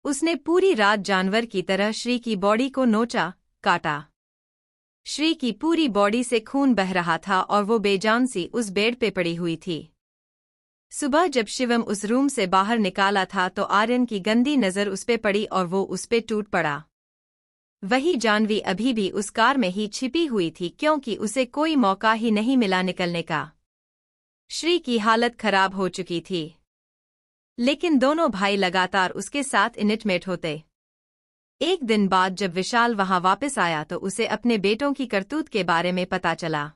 उसने पूरी रात जानवर की तरह श्री की बॉडी को नोचा, काटा। श्री की पूरी बॉडी से खून बह रहा था और वो बेजान सी उस बेड पे पड़ी हुई थी। सुबह जब शिवम उस रूम से बाहर निकाला था तो आर्यन की गंदी नज़र उस पे पड़ी और वो उस पे टूट पड़ा। वही जानवी अभी भी उस कार में ही छिपी हुई थी क्योंकि उसे कोई मौका ही नहीं मिला निकलने का। श्री की हालत खराब हो चुकी थी, लेकिन दोनों भाई लगातार उसके साथ इनिटमेट होते। एक दिन बाद जब विशाल वहां वापस आया तो उसे अपने बेटों की करतूत के बारे में पता चला,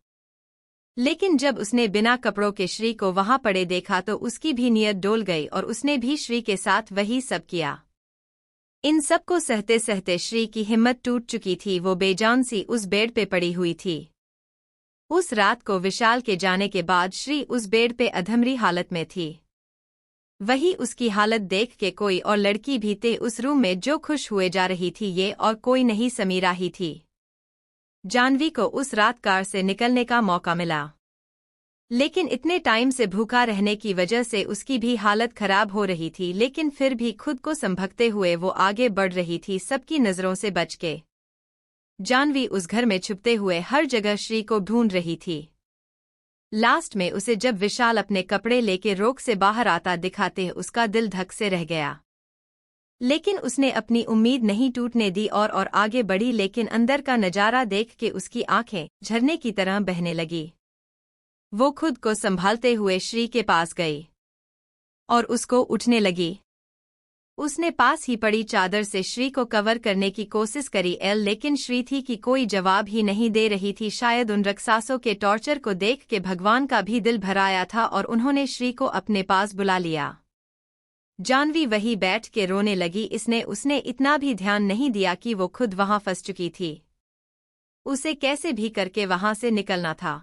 लेकिन जब उसने बिना कपड़ों के श्री को वहां पड़े देखा तो उसकी भी नीयत डोल गई और उसने भी श्री के साथ वही सब किया। इन सब को सहते सहते श्री की हिम्मत टूट चुकी थी। वो बेजान सी उस बेड पे पड़ी हुई थी। उस रात को विशाल के जाने के बाद श्री उस बेड पे अधमरी हालत में थी। वही उसकी हालत देख के कोई और लड़की भी थे उस रूम में जो खुश हुए जा रही थी। ये और कोई नहीं, समीरा ही थी। जानवी को उस रात कार से निकलने का मौका मिला, लेकिन इतने टाइम से भूखा रहने की वजह से उसकी भी हालत खराब हो रही थी, लेकिन फिर भी खुद को संभगते हुए वो आगे बढ़ रही थी, सबकी नज़रों से बच के। जानवी उस घर में छुपते हुए हर जगह श्री को ढूंढ रही थी। लास्ट में उसे जब विशाल अपने कपड़े लेके रोक से बाहर आता दिखाते उसका दिल धक से रह गया, लेकिन उसने अपनी उम्मीद नहीं टूटने दी और आगे बढ़ी। लेकिन अंदर का नजारा देख के उसकी आंखें झरने की तरह बहने लगी। वो खुद को संभालते हुए श्री के पास गई और उसको उठने लगी। उसने पास ही पड़ी चादर से श्री को कवर करने की कोशिश करी, लेकिन श्री थी कि कोई जवाब ही नहीं दे रही थी। शायद उन रक्षासों के टॉर्चर को देख के भगवान का भी दिल भर आया था और उन्होंने श्री को अपने पास बुला लिया। जानवी वही बैठ के रोने लगी। उसने इतना भी ध्यान नहीं दिया कि वो खुद वहां फंस चुकी थी। उसे कैसे भी करके वहां से निकलना था।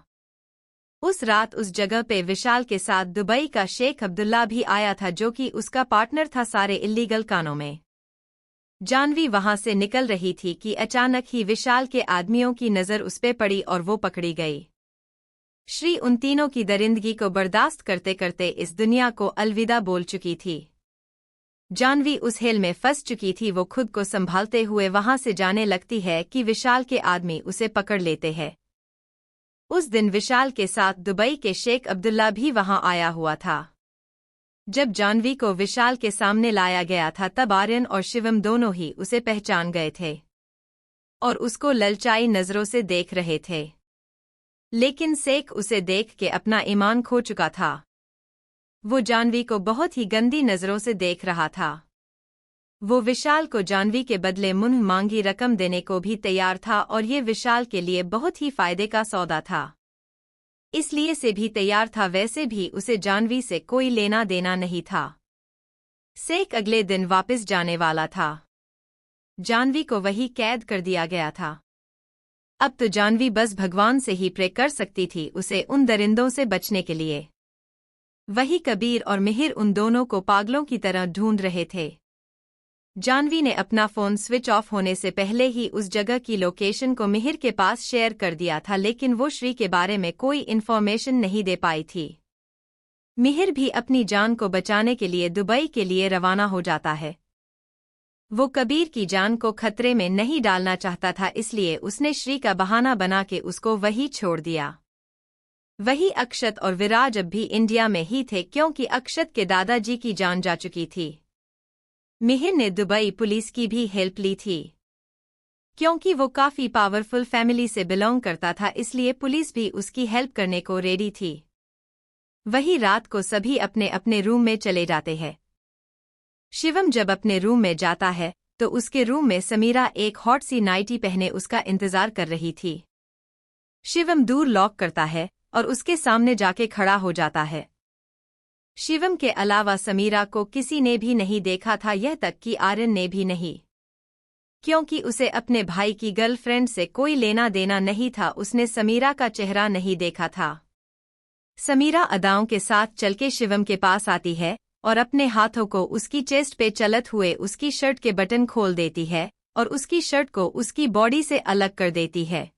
उस रात उस जगह पे विशाल के साथ दुबई का शेख अब्दुल्ला भी आया था, जो कि उसका पार्टनर था सारे इल्लीगल कामों में। जानवी वहां से निकल रही थी कि अचानक ही विशाल के आदमियों की नज़र उस पे पड़ी और वो पकड़ी गई। श्री उन तीनों की दरिंदगी को बर्दाश्त करते करते इस दुनिया को अलविदा बोल चुकी थी। जानवी उस हेल में फंस चुकी थी। वो खुद को संभालते हुए वहां से जाने लगती है कि विशाल के आदमी उसे पकड़ लेते हैं। उस दिन विशाल के साथ दुबई के शेख अब्दुल्ला भी वहां आया हुआ था। जब जानवी को विशाल के सामने लाया गया था तब आर्यन और शिवम दोनों ही उसे पहचान गए थे और उसको ललचाई नजरों से देख रहे थे, लेकिन शेख उसे देख के अपना ईमान खो चुका था। वो जानवी को बहुत ही गंदी नजरों से देख रहा था। वो विशाल को जानवी के बदले मुंह मांगी रकम देने को भी तैयार था और ये विशाल के लिए बहुत ही फायदे का सौदा था, इसलिए से भी तैयार था। वैसे भी उसे जानवी से कोई लेना देना नहीं था। शेख अगले दिन वापस जाने वाला था। जानवी को वही कैद कर दिया गया था। अब तो जानवी बस भगवान से ही प्रे कर सकती थी उसे उन दरिंदों से बचने के लिए। वही कबीर और मिहिर उन दोनों को पागलों की तरह ढूंढ रहे थे। जानवी ने अपना फोन स्विच ऑफ होने से पहले ही उस जगह की लोकेशन को मिहिर के पास शेयर कर दिया था, लेकिन वो श्री के बारे में कोई इन्फॉर्मेशन नहीं दे पाई थी। मिहिर भी अपनी जान को बचाने के लिए दुबई के लिए रवाना हो जाता है। वो कबीर की जान को खतरे में नहीं डालना चाहता था, इसलिए उसने श्री का बहाना बना के उसको वही छोड़ दिया। वही अक्षत और विराज अब भी इंडिया में ही थे क्योंकि अक्षत के दादाजी की जान जा चुकी थी। मिहिर ने दुबई पुलिस की भी हेल्प ली थी क्योंकि वो काफी पावरफुल फैमिली से बिलोंग करता था, इसलिए पुलिस भी उसकी हेल्प करने को रेडी थी। वही रात को सभी अपने अपने रूम में चले जाते हैं। शिवम जब अपने रूम में जाता है तो उसके रूम में समीरा एक हॉट सी नाइटी पहने उसका इंतजार कर रही थी। शिवम दूर लॉक करता है और उसके सामने जाके खड़ा हो जाता है। शिवम के अलावा समीरा को किसी ने भी नहीं देखा था, यह तक कि आर्यन ने भी नहीं, क्योंकि उसे अपने भाई की गर्लफ्रेंड से कोई लेना देना नहीं था। उसने समीरा का चेहरा नहीं देखा था। समीरा अदाओं के साथ चलके शिवम के पास आती है और अपने हाथों को उसकी चेस्ट पे चलत हुए उसकी शर्ट के बटन खोल देती है और उसकी शर्ट को उसकी बॉडी से अलग कर देती है।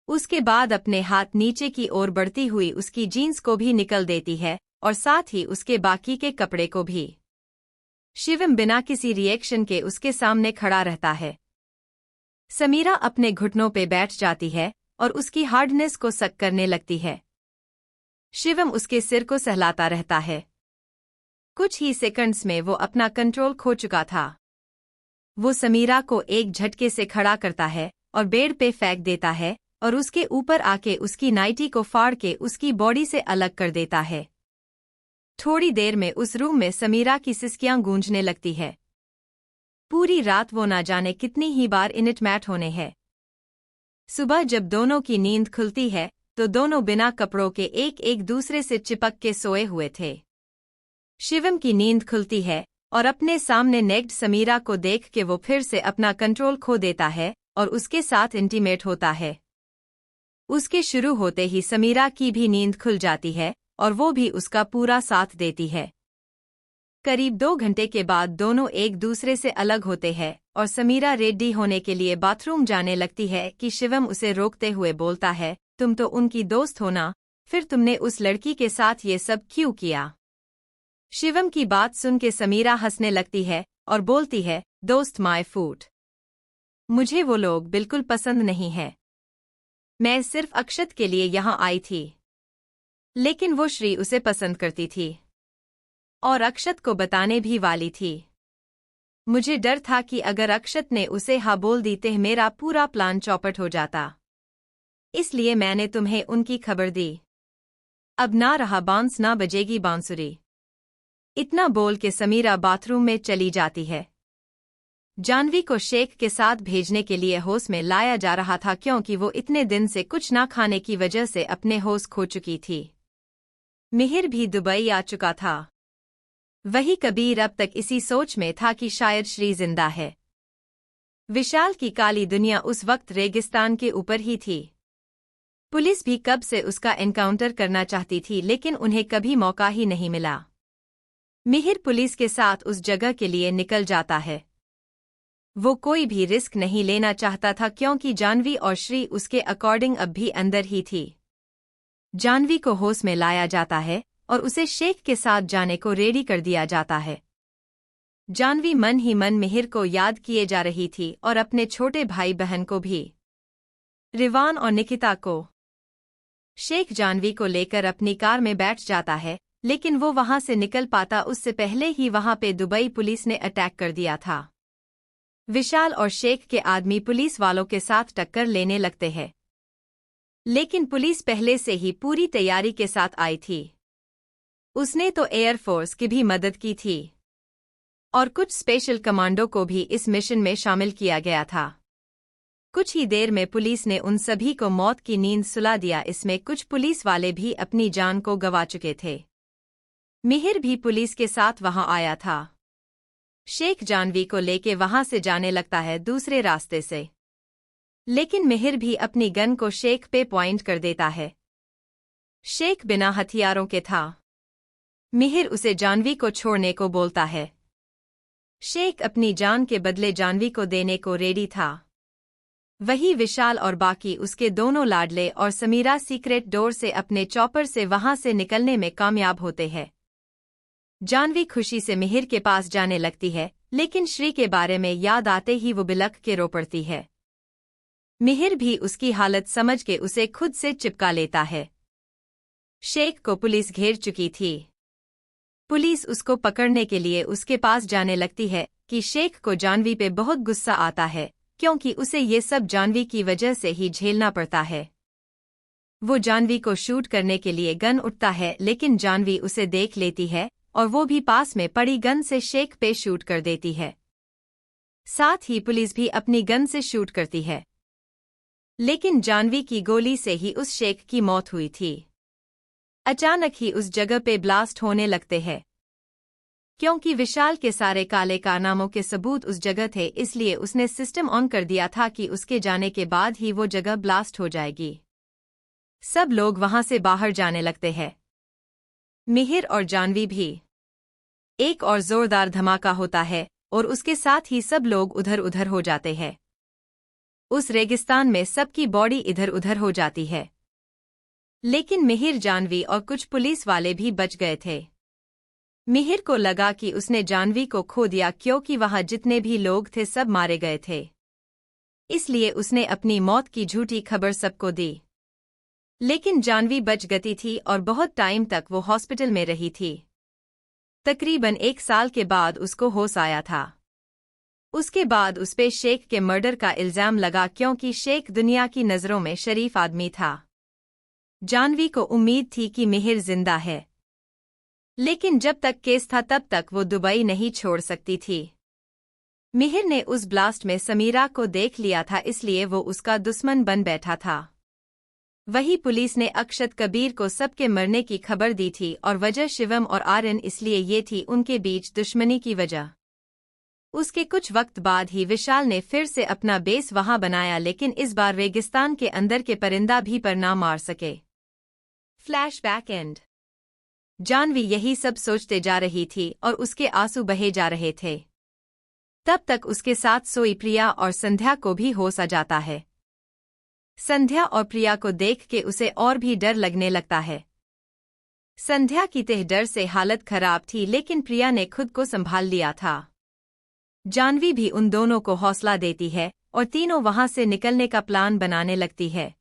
उसके बाद अपने हाथ नीचे की ओर बढ़ती हुई उसकी जीन्स को भी निकल देती है और साथ ही उसके बाकी के कपड़े को भी। शिवम बिना किसी रिएक्शन के उसके सामने खड़ा रहता है। समीरा अपने घुटनों पे बैठ जाती है और उसकी हार्डनेस को सक करने लगती है। शिवम उसके सिर को सहलाता रहता है। कुछ ही सेकंड्स में वो अपना कंट्रोल खो चुका था। वो समीरा को एक झटके से खड़ा करता है और बेड पे फेंक देता है और उसके ऊपर आके उसकी नाइटी को फाड़ के उसकी बॉडी से अलग कर देता है। थोड़ी देर में उस रूम में समीरा की सिसकियां गूंजने लगती है। पूरी रात वो ना जाने कितनी ही बार इनिटमैट होने हैं। सुबह जब दोनों की नींद खुलती है तो दोनों बिना कपड़ों के एक एक दूसरे से चिपक के सोए हुए थे। शिवम की नींद खुलती है और अपने सामने नेक्ड समीरा को देख के वो फिर से अपना कंट्रोल खो देता है और उसके साथ इंटीमेट होता है। उसके शुरू होते ही समीरा की भी नींद खुल जाती है और वो भी उसका पूरा साथ देती है। करीब 2 घंटे के बाद दोनों एक दूसरे से अलग होते हैं और समीरा रेडी होने के लिए बाथरूम जाने लगती है कि शिवम उसे रोकते हुए बोलता है, तुम तो उनकी दोस्त हो ना, फिर तुमने उस लड़की के साथ ये सब क्यों किया? शिवम की बात सुन के समीरा हंसने लगती है और बोलती है, दोस्त माय फूट। मुझे वो लोग बिल्कुल पसंद नहीं है। मैं सिर्फ अक्षत के लिए यहाँ आई थी। लेकिन वो श्री उसे पसंद करती थी और अक्षत को बताने भी वाली थी। मुझे डर था कि अगर अक्षत ने उसे हाँ बोल दी तो मेरा पूरा प्लान चौपट हो जाता, इसलिए मैंने तुम्हें उनकी खबर दी। अब ना रहा बांस ना बजेगी बांसुरी। इतना बोल के समीरा बाथरूम में चली जाती है। जानवी को शेख के साथ भेजने के लिए होश में लाया जा रहा था क्योंकि वो इतने दिन से कुछ ना खाने की वजह से अपने होश खो चुकी थी। मिहिर भी दुबई आ चुका था। वही कबीर अब तक इसी सोच में था कि शायद श्री जिंदा है। विशाल की काली दुनिया उस वक्त रेगिस्तान के ऊपर ही थी। पुलिस भी कब से उसका एनकाउंटर करना चाहती थी लेकिन उन्हें कभी मौका ही नहीं मिला। मिहिर पुलिस के साथ उस जगह के लिए निकल जाता है। वो कोई भी रिस्क नहीं लेना चाहता था क्योंकि जानवी और श्री उसके अकॉर्डिंग अब भी अंदर ही थी। जानवी को होश में लाया जाता है और उसे शेख के साथ जाने को रेडी कर दिया जाता है। जानवी मन ही मन मिहिर को याद किए जा रही थी और अपने छोटे भाई बहन को भी, रिवान और निकिता को। शेख जानवी को लेकर अपनी कार में बैठ जाता है लेकिन वो वहां से निकल पाता उससे पहले ही वहां पे दुबई पुलिस ने अटैक कर दिया था। विशाल और शेख के आदमी पुलिस वालों के साथ टक्कर लेने लगते हैं। लेकिन पुलिस पहले से ही पूरी तैयारी के साथ आई थी। उसने तो एयरफोर्स की भी मदद की थी और कुछ स्पेशल कमांडो को भी इस मिशन में शामिल किया गया था। कुछ ही देर में पुलिस ने उन सभी को मौत की नींद सुला दिया। इसमें कुछ पुलिस वाले भी अपनी जान को गंवा चुके थे। मिहिर भी पुलिस के साथ वहां आया था। शेख जानवी को लेके वहां से जाने लगता है दूसरे रास्ते से, लेकिन मिहिर भी अपनी गन को शेख पे पॉइंट कर देता है। शेख बिना हथियारों के था। मिहिर उसे जानवी को छोड़ने को बोलता है। शेख अपनी जान के बदले जानवी को देने को रेडी था। वही विशाल और बाकी उसके दोनों लाडले और समीरा सीक्रेट डोर से अपने चॉपर से वहां से निकलने में कामयाब होते हैं। जानवी खुशी से मिहिर के पास जाने लगती है लेकिन श्री के बारे में याद आते ही वो बिलख के रो पड़ती है। मिहिर भी उसकी हालत समझ के उसे खुद से चिपका लेता है। शेख को पुलिस घेर चुकी थी। पुलिस उसको पकड़ने के लिए उसके पास जाने लगती है कि शेख को जानवी पे बहुत गुस्सा आता है क्योंकि उसे ये सब जानवी की वजह से ही झेलना पड़ता है। वो जानवी को शूट करने के लिए गन उठता है लेकिन जानवी उसे देख लेती है और वो भी पास में पड़ी गन से शेख पे शूट कर देती है। साथ ही पुलिस भी अपनी गन से शूट करती है। लेकिन जानवी की गोली से ही उस शेख की मौत हुई थी। अचानक ही उस जगह पे ब्लास्ट होने लगते हैं। क्योंकि विशाल के सारे काले कारनामों के सबूत उस जगह थे इसलिए उसने सिस्टम ऑन कर दिया था कि उसके जाने के बाद ही वो जगह ब्लास्ट हो जाएगी। सब लोग वहां से बाहर जाने लगते हैं, मिहिर और जानवी भी। एक और जोरदार धमाका होता है और उसके साथ ही सब लोग उधर उधर हो जाते हैं। उस रेगिस्तान में सबकी बॉडी इधर उधर हो जाती है। लेकिन मिहिर, जानवी और कुछ पुलिस वाले भी बच गए थे। मिहिर को लगा कि उसने जानवी को खो दिया क्योंकि वहां जितने भी लोग थे सब मारे गए थे। इसलिए उसने अपनी मौत की झूठी खबर सबको दी। लेकिन जानवी बच गई थी और बहुत टाइम तक वो हॉस्पिटल में रही थी। तकरीबन 1 साल के बाद उसको होश आया था। उसके बाद उस पे शेख के मर्डर का इल्जाम लगा क्योंकि शेख दुनिया की नज़रों में शरीफ आदमी था। जानवी को उम्मीद थी कि मिहिर जिंदा है, लेकिन जब तक केस था तब तक वो दुबई नहीं छोड़ सकती थी। मिहिर ने उस ब्लास्ट में समीरा को देख लिया था, इसलिए वो उसका दुश्मन बन बैठा था। वही पुलिस ने अक्षत कबीर को सबके मरने की खबर दी थी और वजह शिवम और आर्यन, इसलिए ये थी उनके बीच दुश्मनी की वजह। उसके कुछ वक्त बाद ही विशाल ने फिर से अपना बेस वहां बनाया, लेकिन इस बार रेगिस्तान के अंदर के परिंदा भी पर ना मार सके। Flashback and. जानवी यही सब सोचते जा रही थी और उसके आंसू बहे जा रहे थे। तब तक उसके साथ सोई प्रिया और संध्या को भी होश आ जाता है। संध्या और प्रिया को देख के उसे और भी डर लगने लगता है। संध्या की तह डर से हालत खराब थी, लेकिन प्रिया ने खुद को संभाल लिया था। जानवी भी उन दोनों को हौसला देती है और तीनों वहां से निकलने का प्लान बनाने लगती है।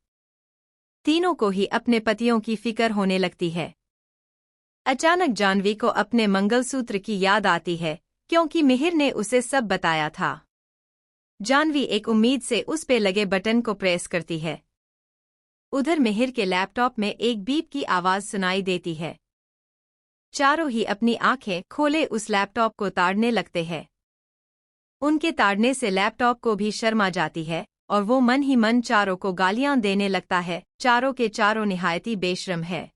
तीनों को ही अपने पतियों की फिक्र होने लगती है। अचानक जानवी को अपने मंगलसूत्र की याद आती है क्योंकि मिहिर ने उसे सब बताया था। जानवी एक उम्मीद से उस पे लगे बटन को प्रेस करती है। उधर मिहिर के लैपटॉप में एक बीप की आवाज सुनाई देती है। चारों ही अपनी आंखें खोले उस लैपटॉप को ताड़ने लगते हैं। उनके ताड़ने से लैपटॉप को भी शर्म आ जाती है और वो मन ही मन चारों को गालियां देने लगता है। चारों के चारों निहायती बेशर्म है।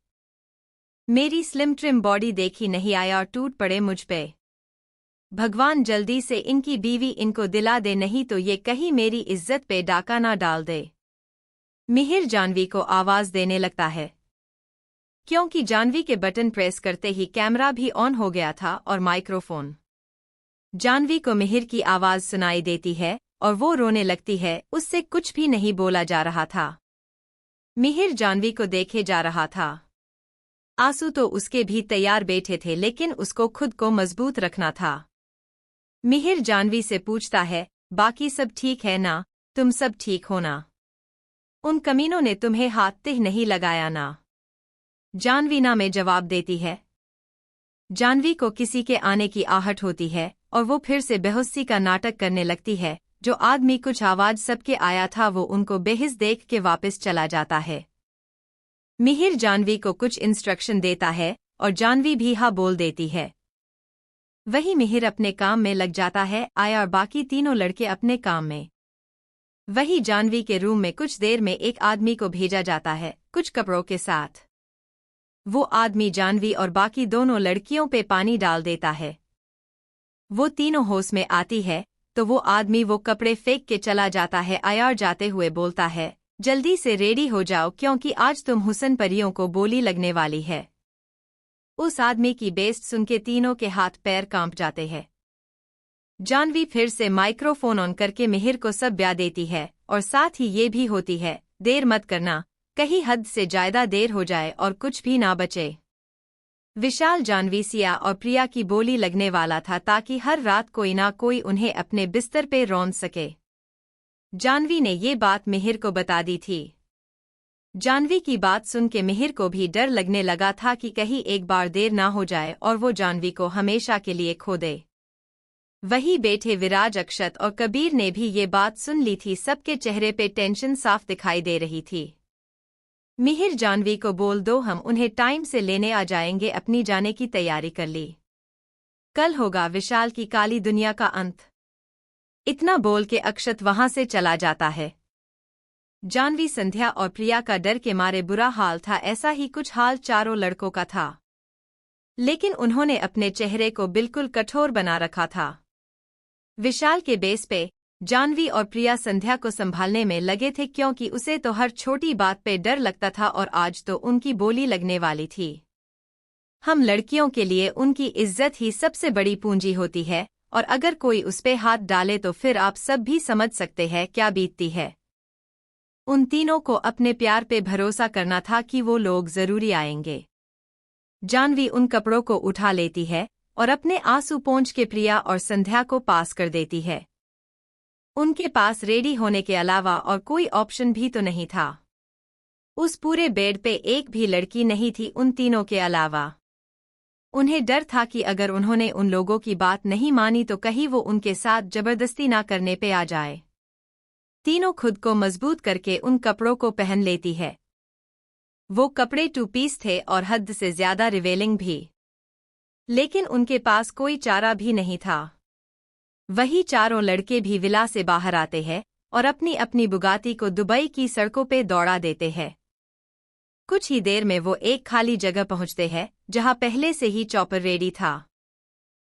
मेरी स्लिम ट्रिम बॉडी देखी नहीं आया और टूट पड़े मुझ पे। भगवान जल्दी से इनकी बीवी इनको दिला दे, नहीं तो ये कहीं मेरी इज्जत पे डाका ना डाल दे। मिहिर जानवी को आवाज देने लगता है क्योंकि जानवी के बटन प्रेस करते ही कैमरा भी ऑन हो गया था और माइक्रोफोन। जानवी को मिहिर की आवाज सुनाई देती है और वो रोने लगती है। उससे कुछ भी नहीं बोला जा रहा था। मिहिर जानवी को देखे जा रहा था। आंसू तो उसके भी तैयार बैठे थे, लेकिन उसको खुद को मजबूत रखना था। मिहिर जानवी से पूछता है, बाकी सब ठीक है ना? तुम सब ठीक हो ना? उन कमीनों ने तुम्हें हाथ तक नहीं लगाया ना? जानवी ना में जवाब देती है। जानवी को किसी के आने की आहट होती है और वो फिर से बेहोशी का नाटक करने लगती है। जो आदमी कुछ आवाज सबके आया था वो उनको बेहिस देख के वापस चला जाता है। मिहिर जानवी को कुछ इंस्ट्रक्शन देता है और जानवी भी हाँ बोल देती है। वही मिहिर अपने काम में लग जाता है, आया और बाकी तीनों लड़के अपने काम में। वही जानवी के रूम में कुछ देर में एक आदमी को भेजा जाता है कुछ कपड़ों के साथ। वो आदमी जानवी और बाकी दोनों लड़कियों पे पानी डाल देता है। वो तीनों होश में आती है तो वो आदमी वो कपड़े फेंक के चला जाता है। आयार जाते हुए बोलता है, जल्दी से रेडी हो जाओ क्योंकि आज तुम हुसन परियों को बोली लगने वाली है। उस आदमी की बेस्ट सुन के तीनों के हाथ पैर कांप जाते हैं। जानवी फिर से माइक्रोफोन ऑन करके मिहिर को सब ब्याह देती है और साथ ही ये भी होती है, देर मत करना, कहीं हद से ज्यादा देर हो जाए और कुछ भी ना बचे। विशाल जानवी, सिया और प्रिया की बोली लगने वाला था ताकि हर रात कोई ना कोई उन्हें अपने बिस्तर पे रौंद सके। जानवी ने ये बात मिहिर को बता दी थी। जानवी की बात सुन के मिहिर को भी डर लगने लगा था कि कहीं एक बार देर ना हो जाए और वो जानवी को हमेशा के लिए खो दे। वही बैठे विराज, अक्षत और कबीर ने भी ये बात सुन ली थी। सबके चेहरे पे टेंशन साफ दिखाई दे रही थी। मिहिर जानवी को बोल दो, हम उन्हें टाइम से लेने आ जाएंगे, अपनी जाने की तैयारी कर ली। कल होगा विशाल की काली दुनिया का अंत। इतना बोल के अक्षत वहां से चला जाता है। जानवी, संध्या और प्रिया का डर के मारे बुरा हाल था। ऐसा ही कुछ हाल चारों लड़कों का था, लेकिन उन्होंने अपने चेहरे को बिल्कुल कठोर बना रखा था। विशाल के बेस पे जानवी और प्रिया संध्या को संभालने में लगे थे क्योंकि उसे तो हर छोटी बात पे डर लगता था और आज तो उनकी बोली लगने वाली थी। हम लड़कियों के लिए उनकी इज्जत ही सबसे बड़ी पूंजी होती है और अगर कोई उस पे हाथ डाले तो फिर आप सब भी समझ सकते हैं क्या बीतती है। उन तीनों को अपने प्यार पे भरोसा करना था कि वो लोग जरूरी आएंगे। जानवी उन कपड़ों को उठा लेती है और अपने आंसू पोंछ के प्रिया और संध्या को पास कर देती है। उनके पास रेडी होने के अलावा और कोई ऑप्शन भी तो नहीं था। उस पूरे बेड पे एक भी लड़की नहीं थी उन तीनों के अलावा। उन्हें डर था कि अगर उन्होंने उन लोगों की बात नहीं मानी तो कहीं वो उनके साथ जबरदस्ती ना करने पे आ जाए। तीनों खुद को मजबूत करके उन कपड़ों को पहन लेती है। वो कपड़े 2 पीस थे और हद से ज्यादा रिवेलिंग भी। लेकिन उनके पास कोई चारा भी नहीं था। वही चारों लड़के भी विला से बाहर आते हैं और अपनी अपनी बुगाती को दुबई की सड़कों पे दौड़ा देते हैं। कुछ ही देर में वो एक खाली जगह पहुंचते हैं जहां पहले से ही चॉपर रेडी था।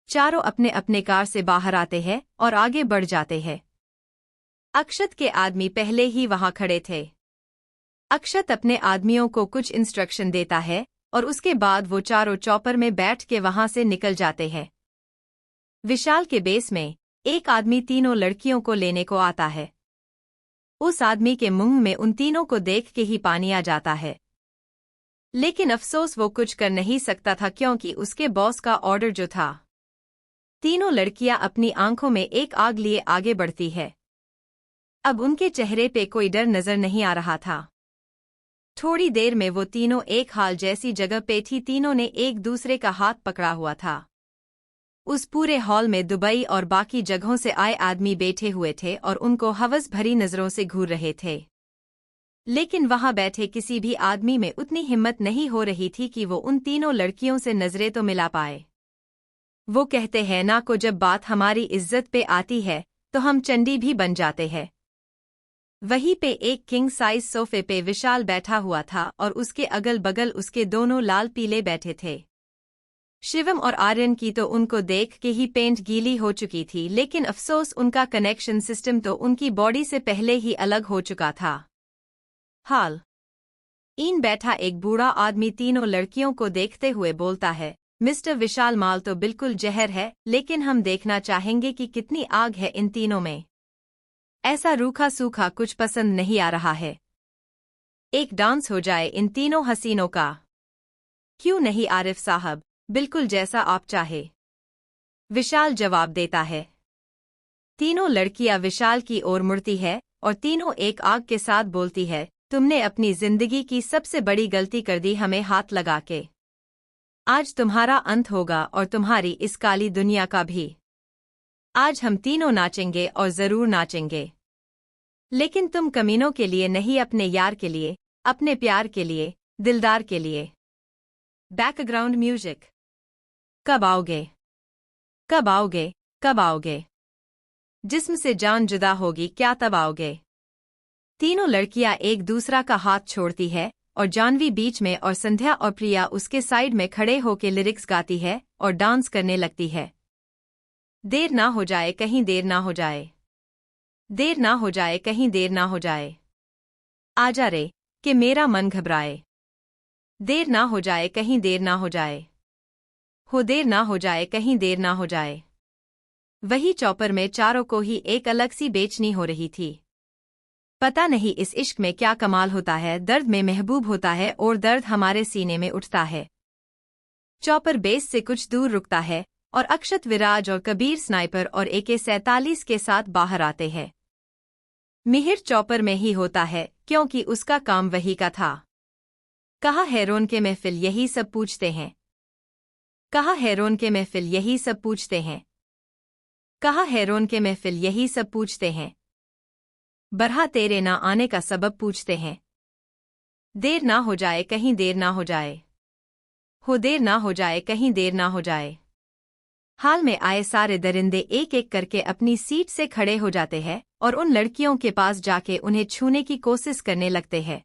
चारों अपने अपने कार से बाहर आते हैं और आगे बढ़ जाते हैं। अक्षत के आदमी पहले ही वहां खड़े थे। अक्षत अपने आदमियों को कुछ इंस्ट्रक्शन देता है और उसके बाद वो चारों चॉपर में बैठ के वहां से निकल जाते हैं। विशाल के बेस में एक आदमी तीनों लड़कियों को लेने को आता है। उस आदमी के मुंह में उन तीनों को देख के ही पानी आ जाता है। लेकिन अफसोस वो कुछ कर नहीं सकता था क्योंकि उसके बॉस का ऑर्डर जो था। तीनों लड़कियां अपनी आंखों में एक आग लिए आगे बढ़ती है। अब उनके चेहरे पे कोई डर नजर नहीं आ रहा था। थोड़ी देर में वो तीनों एक हाल जैसी जगह पे थी। तीनों ने एक दूसरे का हाथ पकड़ा हुआ था। उस पूरे हॉल में दुबई और बाकी जगहों से आए आदमी बैठे हुए थे और उनको हवस भरी नजरों से घूर रहे थे। लेकिन वहां बैठे किसी भी आदमी में उतनी हिम्मत नहीं हो रही थी कि वो उन तीनों लड़कियों से नजरें तो मिला पाए। वो कहते हैं ना को जब बात हमारी इज्जत पे आती है तो हम चंडी भी बन जाते हैं। वहीं पे एक किंग साइज सोफे पे विशाल बैठा हुआ था और उसके अगल बगल उसके दोनों लाल पीले बैठे थे। शिवम और आर्यन की तो उनको देख के ही पेंट गीली हो चुकी थी। लेकिन अफसोस उनका कनेक्शन सिस्टम तो उनकी बॉडी से पहले ही अलग हो चुका था। हाल इन बैठा एक बूढ़ा आदमी तीनों लड़कियों को देखते हुए बोलता है, मिस्टर विशाल माल तो बिल्कुल जहर है, लेकिन हम देखना चाहेंगे कि कितनी आग है इन तीनों में। ऐसा रूखा सूखा कुछ पसंद नहीं आ रहा है। एक डांस हो जाए इन तीनों हसीनों का। क्यों नहीं आरिफ साहब, बिल्कुल जैसा आप चाहे, विशाल जवाब देता है। तीनों लड़कियां विशाल की ओर मुड़ती है और तीनों एक आग के साथ बोलती है, तुमने अपनी जिंदगी की सबसे बड़ी गलती कर दी हमें हाथ लगा के। आज तुम्हारा अंत होगा और तुम्हारी इस काली दुनिया का भी। आज हम तीनों नाचेंगे और जरूर नाचेंगे। लेकिन तुम कमीनों के लिए नहीं, अपने यार के लिए, अपने प्यार के लिए, दिलदार के लिए। Background music. कब आओगे, कब आओगे, कब आओगे? जिस्म से जान जुदा होगी क्या तब आओगे? तीनों लड़कियां एक दूसरा का हाथ छोड़ती है और जानवी बीच में और संध्या और प्रिया उसके साइड में खड़े होके लिरिक्स गाती है और डांस करने लगती है। देर ना हो जाए, कहीं देर ना हो जाए, देर ना हो जाए, कहीं देर ना हो जाए। आजा रे कि मेरा मन घबराए। देर ना हो जाए, कहीं देर ना हो जाए। हो देर ना हो जाए, कहीं देर ना हो जाए। वही चौपर में चारों को ही एक अलग सी बेचनी हो रही थी। पता नहीं इस इश्क में क्या कमाल होता है। दर्द में महबूब होता है और दर्द हमारे सीने में उठता है। चौपर बेस से कुछ दूर रुकता है और अक्षत, विराज और कबीर स्नाइपर और AK-47 के साथ बाहर आते हैं। मिहिर चौपर में ही होता है क्योंकि उसका काम वही का था। कहा हैरोन के महफिल यही सब पूछते हैं, कहा हैरोन के महफिल यही सब पूछते हैं, कहा हैरोन के महफिल यही सब पूछते हैं। बरहा तेरे ना आने का सबब पूछते हैं। देर ना हो जाए, कहीं देर ना हो जाए। हो देर ना हो जाए, कहीं देर ना हो जाए। हाल में आए सारे दरिंदे एक एक करके अपनी सीट से खड़े हो जाते हैं और उन लड़कियों के पास जाके उन्हें छूने की कोशिश करने लगते हैं।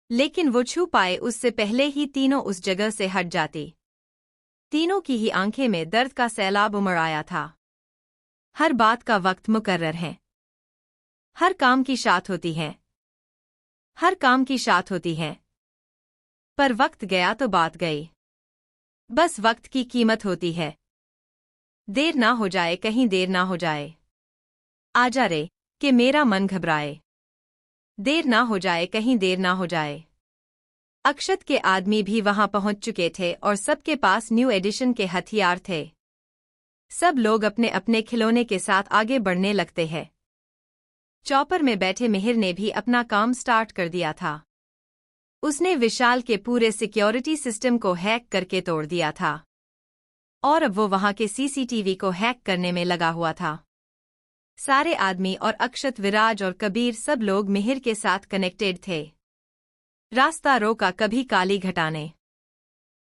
लेकिन वो छू पाए उससे पहले ही तीनों उस जगह से हट जाती। तीनों की ही आंखें में दर्द का सैलाब उमड़ आया था। हर बात का वक्त मुकर्रर है। हर काम की शात होती है, हर काम की शात होती है। पर वक्त गया तो बात गई। बस वक्त की कीमत होती है। देर ना हो जाए, कहीं देर ना हो जाए। आजा रे कि मेरा मन घबराए। देर ना हो जाए, कहीं देर ना हो जाए। अक्षत के आदमी भी वहां पहुंच चुके थे और सबके पास न्यू एडिशन के हथियार थे। सब लोग अपने अपने खिलौने के साथ आगे बढ़ने लगते हैं। चॉपर में बैठे मिहिर ने भी अपना काम स्टार्ट कर दिया था। उसने विशाल के पूरे सिक्योरिटी सिस्टम को हैक करके तोड़ दिया था और अब वो वहां के सीसीटीवी को हैक करने में लगा हुआ था। सारे आदमी और अक्षत, विराज और कबीर सब लोग मिहिर के साथ कनेक्टेड थे। रास्ता रोका कभी काली घटा ने,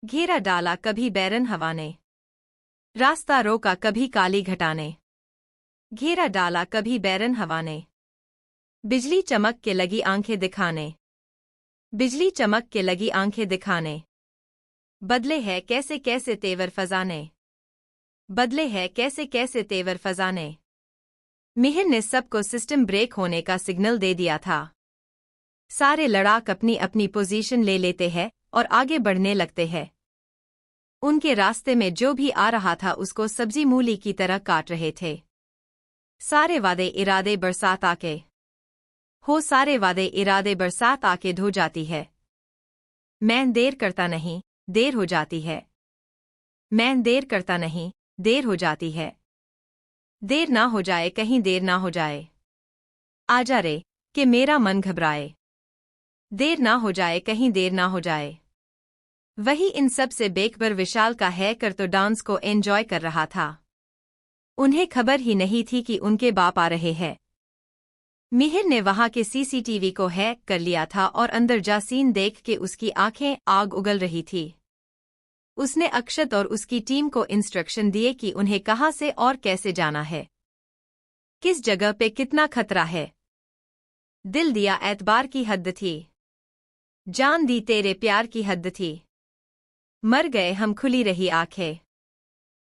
घेरा डाला कभी बैरन हवा ने। रास्ता रोका कभी काली घटा ने, घेरा डाला कभी बैरन हवा ने। बिजली चमक के लगी आंखें दिखाने, बिजली चमक के लगी आंखें दिखाने। बदले है कैसे कैसे तेवर फजाने, बदले है कैसे कैसे तेवर फजाने। मिहिर ने सबको सिस्टम ब्रेक होने का सिग्नल दे दिया था। सारे लड़ाक अपनी अपनी पोजीशन ले लेते हैं और आगे बढ़ने लगते हैं। उनके रास्ते में जो भी आ रहा था उसको सब्जी मूली की तरह काट रहे थे। सारे वादे इरादे बरसात आके हो, सारे वादे इरादे बरसात आके धो जाती है। मैं देर करता नहीं, देर हो जाती है। मैं देर करता नहीं, देर हो जाती है। देर ना हो जाए कहीं देर ना हो जाए। आजा रे कि मेरा मन घबराए, देर ना हो जाए कहीं देर ना हो जाए। वही इन सब से बेखबर विशाल का है कर तो डांस को एंजॉय कर रहा था। उन्हें खबर ही नहीं थी कि उनके बाप आ रहे हैं। मिहिर ने वहां के सीसीटीवी को हैक कर लिया था और अंदर जा सीन देख के उसकी आंखें आग उगल रही थी। उसने अक्षत और उसकी टीम को इंस्ट्रक्शन दिए कि उन्हें कहां से और कैसे जाना है, किस जगह पे कितना खतरा है। दिल दिया एतबार की हद थी, जान दी तेरे प्यार की हद थी। मर गए हम खुली रही आंखें,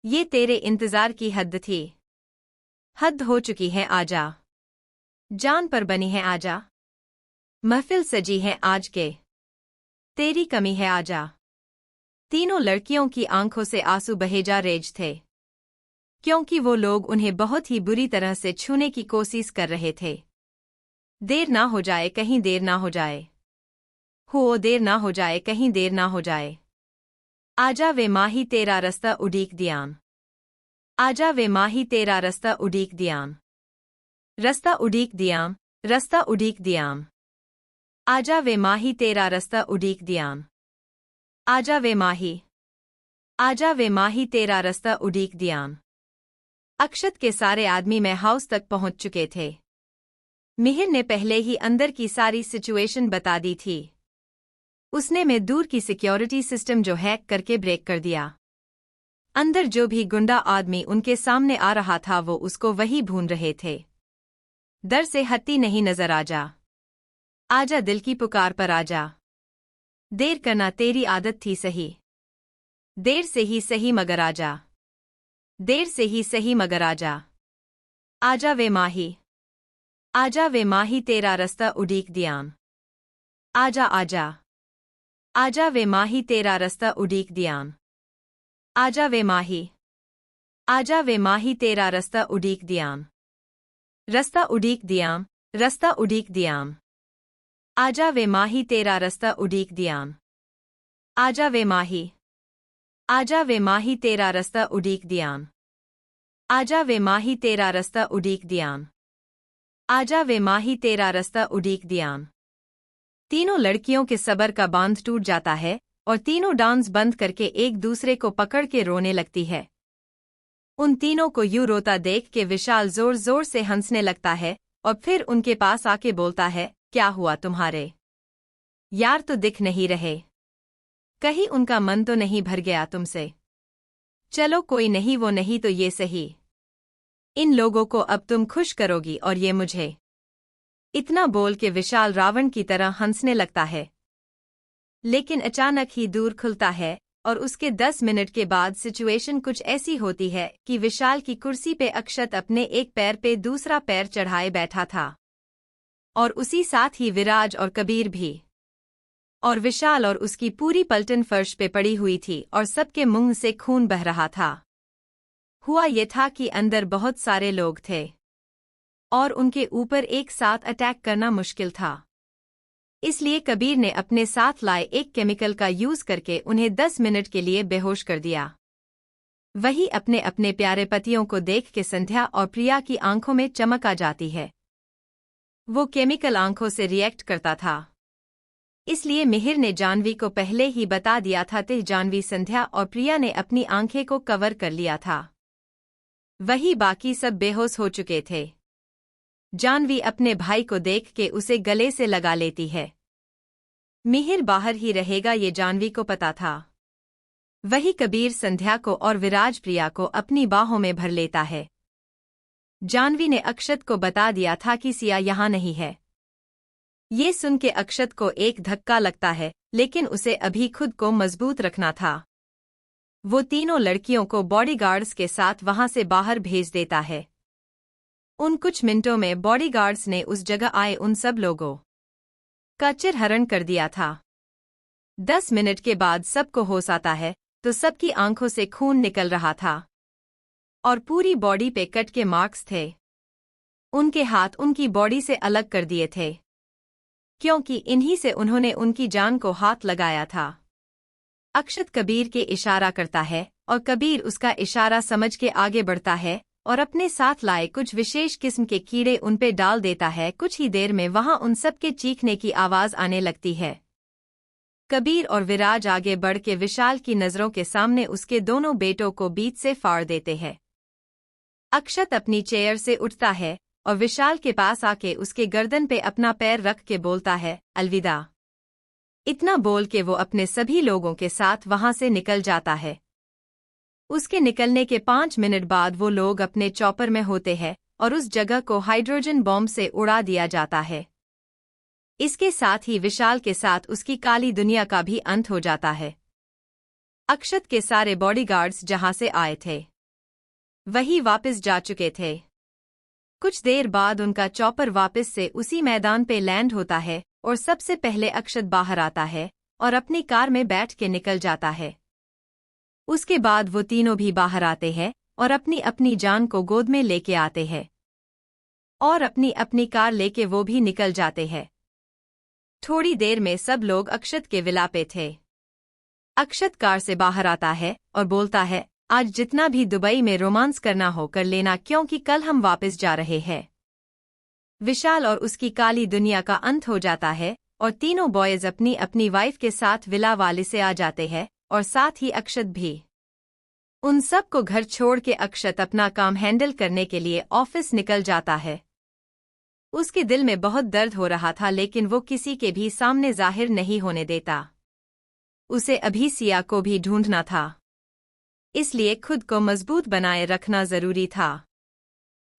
ये तेरे इंतजार की हद थी। हद हो चुकी है आजा, जान पर बनी है आजा। महफिल सजी है आज के, तेरी कमी है आजा। तीनों लड़कियों की आंखों से आंसू बहे जा रेज थे, क्योंकि वो लोग उन्हें बहुत ही बुरी तरह से छूने की कोशिश कर रहे थे। देर ना हो जाए कहीं देर ना हो जाए, हो देर ना हो जाए कहीं देर ना हो जाए। आजा वे माही तेरा रास्ता उड़ीक दियान, आजा वे माही तेरा रास्ता उड़ीक दियान। रास्ता उड़ीक दियाम, रास्ता उड़ीक दियाम। आजा वे माही तेरा रास्ता उड़ीक दियान। आजा वे माही, आजा वे माही तेरा रास्ता उड़ीक दियान। अक्षत के सारे आदमी में हाउस तक पहुंच चुके थे। मिहिर ने पहले ही अंदर की सारी सिचुएशन बता दी थी। उसने में दूर की सिक्योरिटी सिस्टम जो हैक करके ब्रेक कर दिया। अंदर जो भी गुंडा आदमी उनके सामने आ रहा था वो उसको वही भून रहे थे। डर से हत्ती नहीं नजर आजा, आजा दिल की पुकार पर आजा। देर करना तेरी आदत थी सही, देर से ही सही मगर आजा, देर से ही सही मगर आजा। आजा वे माही, आजा वे माही तेरा रास्ता उड़ीक दियान। आजा आजा, आजा वे माही तेरा रास्ता उड़ीक दियान। आजा वे माही, आजा वे माही तेरा रास्ता उड़ीक दियान। रास्ता उड़ीक दियाम, रास्ता उड़ीक दियाम। आजा वे माही तेरा रास्ता उड़ीक दियान। आजा वे माही, आजा वे माही तेरा रास्ता उड़ीक दियान। आजा वे माही तेरा रास्ता उड़ीक दियान। आजा वे माही तेरा रास्ता उड़ीक दियान। तीनों लड़कियों के सबर का बांध टूट जाता है और तीनों डांस बंद करके एक दूसरे को पकड़ के रोने लगती है। उन तीनों को यूं रोता देख के विशाल जोर जोर से हंसने लगता है और फिर उनके पास आके बोलता है, क्या हुआ तुम्हारे यार, तो दिख नहीं रहे, कहीं उनका मन तो नहीं भर गया तुमसे? चलो कोई नहीं, वो नहीं तो ये सही, इन लोगों को अब तुम खुश करोगी और ये मुझे। इतना बोल के विशाल रावण की तरह हंसने लगता है। लेकिन अचानक ही दूर खुलता है और उसके 10 मिनट के बाद सिचुएशन कुछ ऐसी होती है कि विशाल की कुर्सी पे अक्षत अपने एक पैर पे दूसरा पैर चढ़ाए बैठा था और उसी साथ ही विराज और कबीर भी। और विशाल और उसकी पूरी पलटन फर्श पे पड़ी हुई थी और सबके मुंह से खून बह रहा था। हुआ ये था कि अंदर बहुत सारे लोग थे और उनके ऊपर एक साथ अटैक करना मुश्किल था। इसलिए कबीर ने अपने साथ लाए एक केमिकल का यूज करके उन्हें 10 मिनट के लिए बेहोश कर दिया। वही अपने अपने प्यारे पतियों को देख के संध्या और प्रिया की आंखों में चमक आ जाती है। वो केमिकल आंखों से रिएक्ट करता था, इसलिए मिहिर ने जाह्नवी को पहले ही बता दिया था। जाह्नवी, संध्या और प्रिया ने अपनी आंखें को कवर कर लिया था। वही बाकी सब बेहोश हो चुके थे। जाह्नवी अपने भाई को देख के उसे गले से लगा लेती है। मिहिर बाहर ही रहेगा ये जाह्नवी को पता था। वही कबीर संध्या को और विराज प्रिया को अपनी बाहों में भर लेता है। जाह्नवी ने अक्षत को बता दिया था कि सिया यहाँ नहीं है। ये सुन के अक्षत को एक धक्का लगता है, लेकिन उसे अभी खुद को मजबूत रखना था। वो तीनों लड़कियों को बॉडीगार्ड्स के साथ वहां से बाहर भेज देता है। उन कुछ मिनटों में बॉडीगार्ड्स ने उस जगह आए उन सब लोगों का चिरहरण कर दिया था। 10 मिनट के बाद सबको होश आता है तो सबकी आंखों से खून निकल रहा था और पूरी बॉडी पे कट के मार्क्स थे। उनके हाथ उनकी बॉडी से अलग कर दिए थे, क्योंकि इन्हीं से उन्होंने उनकी जान को हाथ लगाया था। अक्षत कबीर के इशारा करता है और कबीर उसका इशारा समझ के आगे बढ़ता है और अपने साथ लाए कुछ विशेष किस्म के कीड़े उन पे डाल देता है। कुछ ही देर में वहां उन सब के चीखने की आवाज आने लगती है। कबीर और विराज आगे बढ़ के विशाल की नजरों के सामने उसके दोनों बेटों को बीच से फाड़ देते हैं। अक्षत अपनी चेयर से उठता है और विशाल के पास आके उसके गर्दन पे अपना पैर रख के बोलता है, अलविदा। इतना बोल के वो अपने सभी लोगों के साथ वहां से निकल जाता है। उसके निकलने के 5 मिनट बाद वो लोग अपने चॉपर में होते हैं और उस जगह को हाइड्रोजन बॉम्ब से उड़ा दिया जाता है। इसके साथ ही विशाल के साथ उसकी काली दुनिया का भी अंत हो जाता है। अक्षत के सारे बॉडीगार्ड्स जहां से आए थे वही वापस जा चुके थे। कुछ देर बाद उनका चॉपर वापस से उसी मैदान पे लैंड होता है और सबसे पहले अक्षत बाहर आता है और अपनी कार में बैठ के निकल जाता है। उसके बाद वो तीनों भी बाहर आते हैं और अपनी अपनी जान को गोद में लेके आते हैं और अपनी अपनी कार लेके वो भी निकल जाते हैं। थोड़ी देर में सब लोग अक्षत के विला पे थे। अक्षत कार से बाहर आता है और बोलता है, आज जितना भी दुबई में रोमांस करना हो कर लेना, क्योंकि कल हम वापस जा रहे हैं। विशाल और उसकी काली दुनिया का अंत हो जाता है और तीनों बॉयज अपनी अपनी वाइफ के साथ विला वाले से आ जाते हैं और साथ ही अक्षत भी। उन सब को घर छोड़ के अक्षत अपना काम हैंडल करने के लिए ऑफिस निकल जाता है। उसके दिल में बहुत दर्द हो रहा था, लेकिन वो किसी के भी सामने जाहिर नहीं होने देता। उसे अभी सिया को भी ढूंढना था, इसलिए खुद को मजबूत बनाए रखना जरूरी था।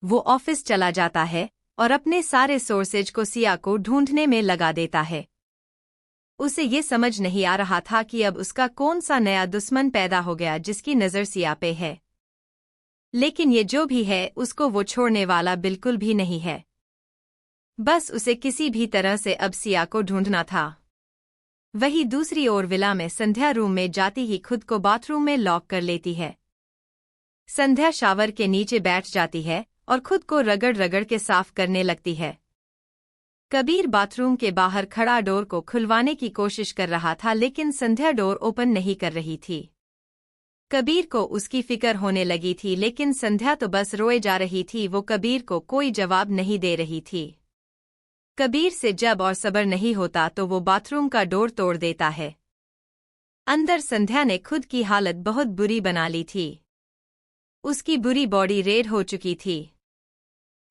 वो ऑफिस चला जाता है और अपने सारे सोर्सेज को सिया को ढूंढने में लगा देता है। उसे ये समझ नहीं आ रहा था कि अब उसका कौन सा नया दुश्मन पैदा हो गया जिसकी नज़र सिया पे है। लेकिन ये जो भी है उसको वो छोड़ने वाला बिल्कुल भी नहीं है। बस उसे किसी भी तरह से अब सिया को ढूंढना था। वही दूसरी ओर विला में संध्या रूम में जाती ही खुद को बाथरूम में लॉक कर लेती है। संध्या शावर के नीचे बैठ जाती है और खुद को रगड़ रगड़ के साफ करने लगती है। कबीर बाथरूम के बाहर खड़ा डोर को खुलवाने की कोशिश कर रहा था, लेकिन संध्या डोर ओपन नहीं कर रही थी। कबीर को उसकी फिक्र होने लगी थी, लेकिन संध्या तो बस रोए जा रही थी। वो कबीर को कोई जवाब नहीं दे रही थी। कबीर से जब और सब्र नहीं होता तो वो बाथरूम का डोर तोड़ देता है। अंदर संध्या ने खुद की हालत बहुत बुरी बना ली थी। उसकी बुरी बॉडी रेड हो चुकी थी।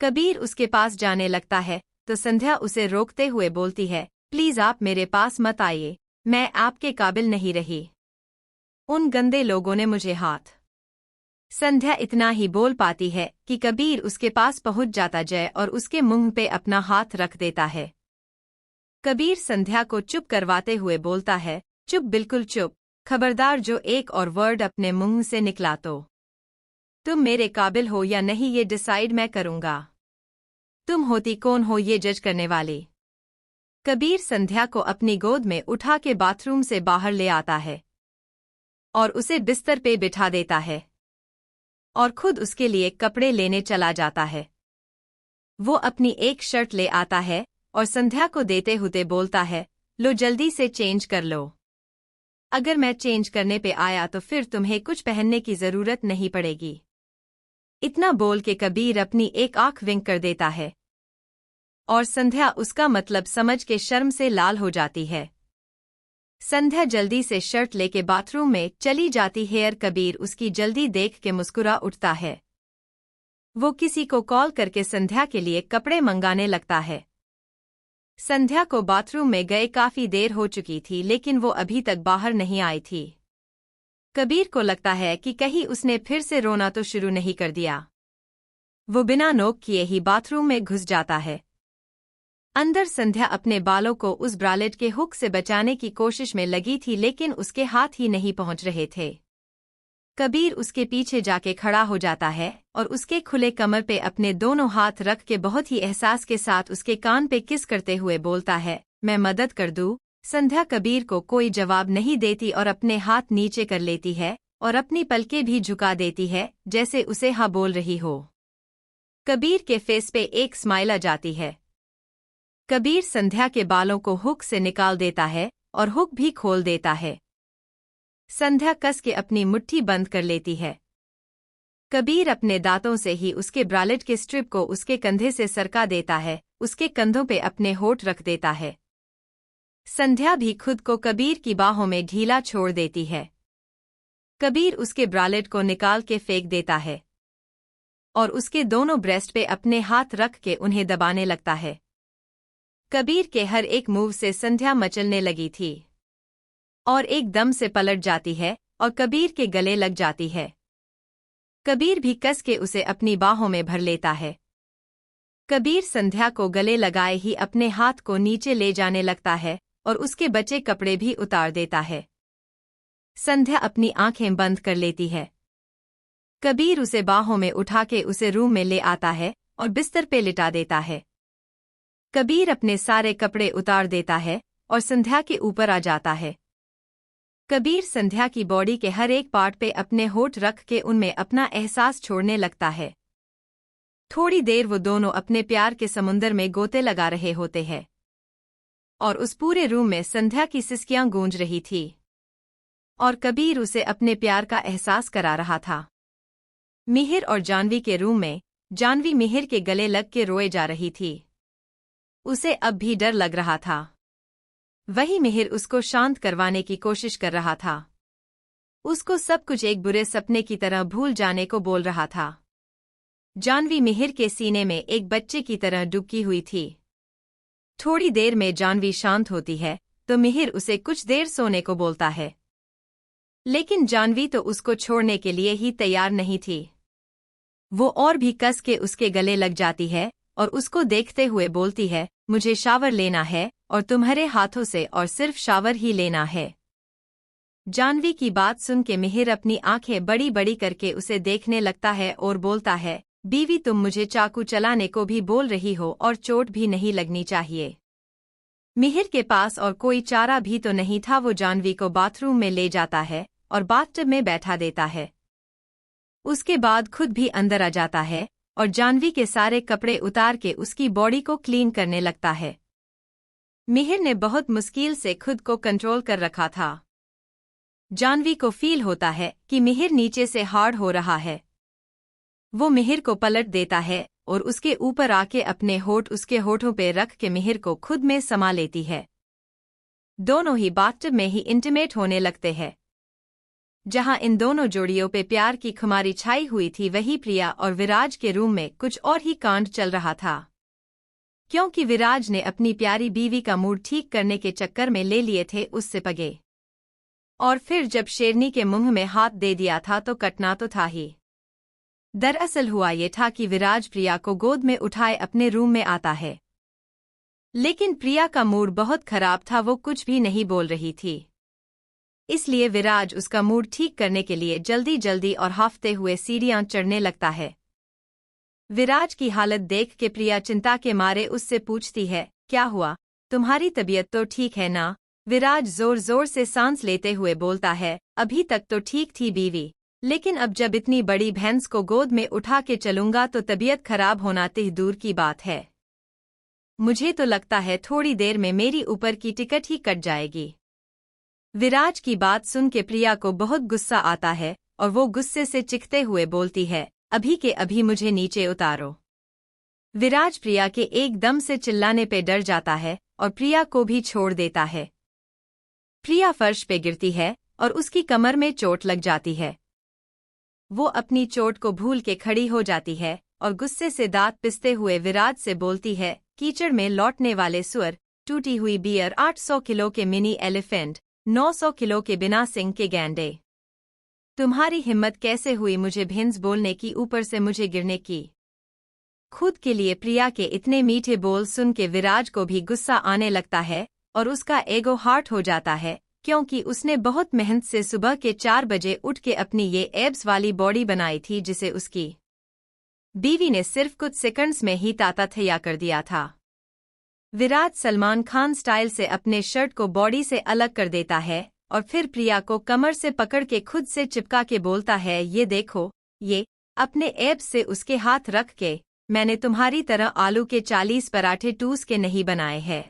कबीर उसके पास जाने लगता है तो संध्या उसे रोकते हुए बोलती है, प्लीज आप मेरे पास मत आइए, मैं आपके काबिल नहीं रही। उन गंदे लोगों ने मुझे हाथ। संध्या इतना ही बोल पाती है कि कबीर उसके पास पहुंच जाता जय और उसके मुंह पे अपना हाथ रख देता है। कबीर संध्या को चुप करवाते हुए बोलता है, चुप, बिल्कुल चुप, खबरदार जो एक और वर्ड अपने मुंह से निकला तो तुम मेरे काबिल हो या नहीं ये डिसाइड मैं करूंगा। तुम होती कौन हो ये जज करने वाली। कबीर संध्या को अपनी गोद में उठा के बाथरूम से बाहर ले आता है और उसे बिस्तर पे बिठा देता है और खुद उसके लिए कपड़े लेने चला जाता है। वो अपनी एक शर्ट ले आता है और संध्या को देते हुए बोलता है, लो जल्दी से चेंज कर लो। अगर मैं चेंज करने पे आया तो फिर तुम्हें कुछ पहनने की जरूरत नहीं पड़ेगी। इतना बोल के कबीर अपनी एक आंख विंक कर देता है और संध्या उसका मतलब समझ के शर्म से लाल हो जाती है। संध्या जल्दी से शर्ट लेके बाथरूम में चली जाती है और कबीर उसकी जल्दी देख के मुस्कुरा उठता है। वो किसी को कॉल करके संध्या के लिए कपड़े मंगाने लगता है। संध्या को बाथरूम में गए काफी देर हो चुकी थी, लेकिन वो अभी तक बाहर नहीं आई थी। कबीर को लगता है कि कहीं उसने फिर से रोना तो शुरू नहीं कर दिया। वो बिना नोक किए ही बाथरूम में घुस जाता है। अंदर संध्या अपने बालों को उस ब्रालेट के हुक से बचाने की कोशिश में लगी थी, लेकिन उसके हाथ ही नहीं पहुंच रहे थे। कबीर उसके पीछे जाके खड़ा हो जाता है और उसके खुले कमर पे अपने दोनों हाथ रख के बहुत ही एहसास के साथ उसके कान पे किस करते हुए बोलता है, मैं मदद कर दूं। संध्या कबीर को कोई जवाब नहीं देती और अपने हाथ नीचे कर लेती है और अपनी पलकें भी झुका देती है, जैसे उसे हाँ बोल रही हो। कबीर के फेस पे एक स्माइल आ जाती है। कबीर संध्या के बालों को हुक से निकाल देता है और हुक भी खोल देता है। संध्या कस के अपनी मुट्ठी बंद कर लेती है। कबीर अपने दांतों से ही उसके ब्रालेट के स्ट्रिप को उसके कंधे से सरका देता है, उसके कंधों पे अपने होठ रख देता है। संध्या भी खुद को कबीर की बाहों में ढीला छोड़ देती है। कबीर उसके ब्रालेट को निकाल के फेंक देता है और उसके दोनों ब्रेस्ट पे अपने हाथ रख के उन्हें दबाने लगता है। कबीर के हर एक मूव से संध्या मचलने लगी थी और एकदम से पलट जाती है और कबीर के गले लग जाती है। कबीर भी कस के उसे अपनी बाहों में भर लेता है। कबीर संध्या को गले लगाए ही अपने हाथ को नीचे ले जाने लगता है और उसके बचे कपड़े भी उतार देता है। संध्या अपनी आंखें बंद कर लेती है। कबीर उसे बाहों में उठा के उसे रूम में ले आता है और बिस्तर पे लिटा देता है। कबीर अपने सारे कपड़े उतार देता है और संध्या के ऊपर आ जाता है। कबीर संध्या की बॉडी के हर एक पार्ट पे अपने होठ रख के उनमें अपना एहसास छोड़ने लगता है। थोड़ी देर वो दोनों अपने प्यार के समुंदर में गोते लगा रहे होते हैं और उस पूरे रूम में संध्या की सिसकियां गूंज रही थी और कबीर उसे अपने प्यार का एहसास करा रहा था। मिहिर और जानवी के रूम में जानवी मिहिर के गले लग के रोए जा रही थी। उसे अब भी डर लग रहा था। वही मिहिर उसको शांत करवाने की कोशिश कर रहा था। उसको सब कुछ एक बुरे सपने की तरह भूल जाने को बोल रहा था। जानवी मिहिर के सीने में एक बच्चे की तरह डुबकी हुई थी। थोड़ी देर में जानवी शांत होती है तो मिहिर उसे कुछ देर सोने को बोलता है, लेकिन जानवी तो उसको छोड़ने के लिए ही तैयार नहीं थी। वो और भी कस के उसके गले लग जाती है और उसको देखते हुए बोलती है, मुझे शावर लेना है और तुम्हारे हाथों से और सिर्फ शावर ही लेना है। जानवी की बात सुन के मिहिर अपनी आंखें बड़ी बड़ी करके उसे देखने लगता है और बोलता है, बीवी तुम मुझे चाकू चलाने को भी बोल रही हो और चोट भी नहीं लगनी चाहिए। मिहिर के पास और कोई चारा भी तो नहीं था। वो जानवी को बाथरूम में ले जाता है और बाथटब में बैठा देता है। उसके बाद खुद भी अंदर आ जाता है और जानवी के सारे कपड़े उतार के उसकी बॉडी को क्लीन करने लगता है। मिहिर ने बहुत मुश्किल से खुद को कंट्रोल कर रखा था। जानवी को फील होता है कि मिहिर नीचे से हार्ड हो रहा है। वो मिहिर को पलट देता है और उसके ऊपर आके अपने होठ उसके होठों पे रख के मिहिर को खुद में समा लेती है। दोनों ही बाथटब में ही इंटीमेट होने लगते हैं। जहां इन दोनों जोड़ियों पे प्यार की खुमारी छाई हुई थी, वही प्रिया और विराज के रूम में कुछ और ही कांड चल रहा था। क्योंकि विराज ने अपनी प्यारी बीवी का मूड ठीक करने के चक्कर में ले लिए थे उससे पगे, और फिर जब शेरनी के मुंह में हाथ दे दिया था तो कटना तो था ही। दरअसल हुआ ये था कि विराज प्रिया को गोद में उठाए अपने रूम में आता है, लेकिन प्रिया का मूड बहुत खराब था। वो कुछ भी नहीं बोल रही थी, इसलिए विराज उसका मूड ठीक करने के लिए जल्दी जल्दी और हांफते हुए सीढ़ियां चढ़ने लगता है। विराज की हालत देख के प्रिया चिंता के मारे उससे पूछती है, क्या हुआ, तुम्हारी तबीयत तो ठीक है ना? विराज जोर जोर से सांस लेते हुए बोलता है, अभी तक तो ठीक थी बीवी, लेकिन अब जब इतनी बड़ी भैंस को गोद में उठा के चलूंगा तो तबीयत खराब होना तो दूर की बात है। मुझे तो लगता है थोड़ी देर में मेरी ऊपर की टिकट ही कट जाएगी। विराज की बात सुन के प्रिया को बहुत गुस्सा आता है और वो गुस्से से चिखते हुए बोलती है, अभी के अभी मुझे नीचे उतारो। विराज प्रिया के एकदम से चिल्लाने पे डर जाता है और प्रिया को भी छोड़ देता है। प्रिया फर्श पे गिरती है और उसकी कमर में चोट लग जाती है। वो अपनी चोट को भूल के खड़ी हो जाती है और गुस्से से दांत पिसते हुए विराज से बोलती है, कीचड़ में लौटने वाले सुअर, टूटी हुई बियर, 800 किलो के मिनी एलिफेंट, 900 किलो के बिना सिंग के गैंडे। तुम्हारी हिम्मत कैसे हुई मुझे भिंस बोलने की, ऊपर से मुझे गिरने की। खुद के लिए प्रिया के इतने मीठे बोल सुन के विराज को भी गुस्सा आने लगता है और उसका एगो हार्ट हो जाता है, क्योंकि उसने बहुत मेहनत से सुबह के 4 बजे उठ के अपनी ये एब्स वाली बॉडी बनाई थी जिसे उसकी बीवी ने सिर्फ कुछ सेकंड्स में ही ताताथैया कर दिया था। विराज सलमान खान स्टाइल से अपने शर्ट को बॉडी से अलग कर देता है और फिर प्रिया को कमर से पकड़ के खुद से चिपका के बोलता है, ये देखो, ये अपने एब्स से उसके हाथ रख के, मैंने तुम्हारी तरह आलू के 40 पराठे टूस के नहीं बनाए हैं।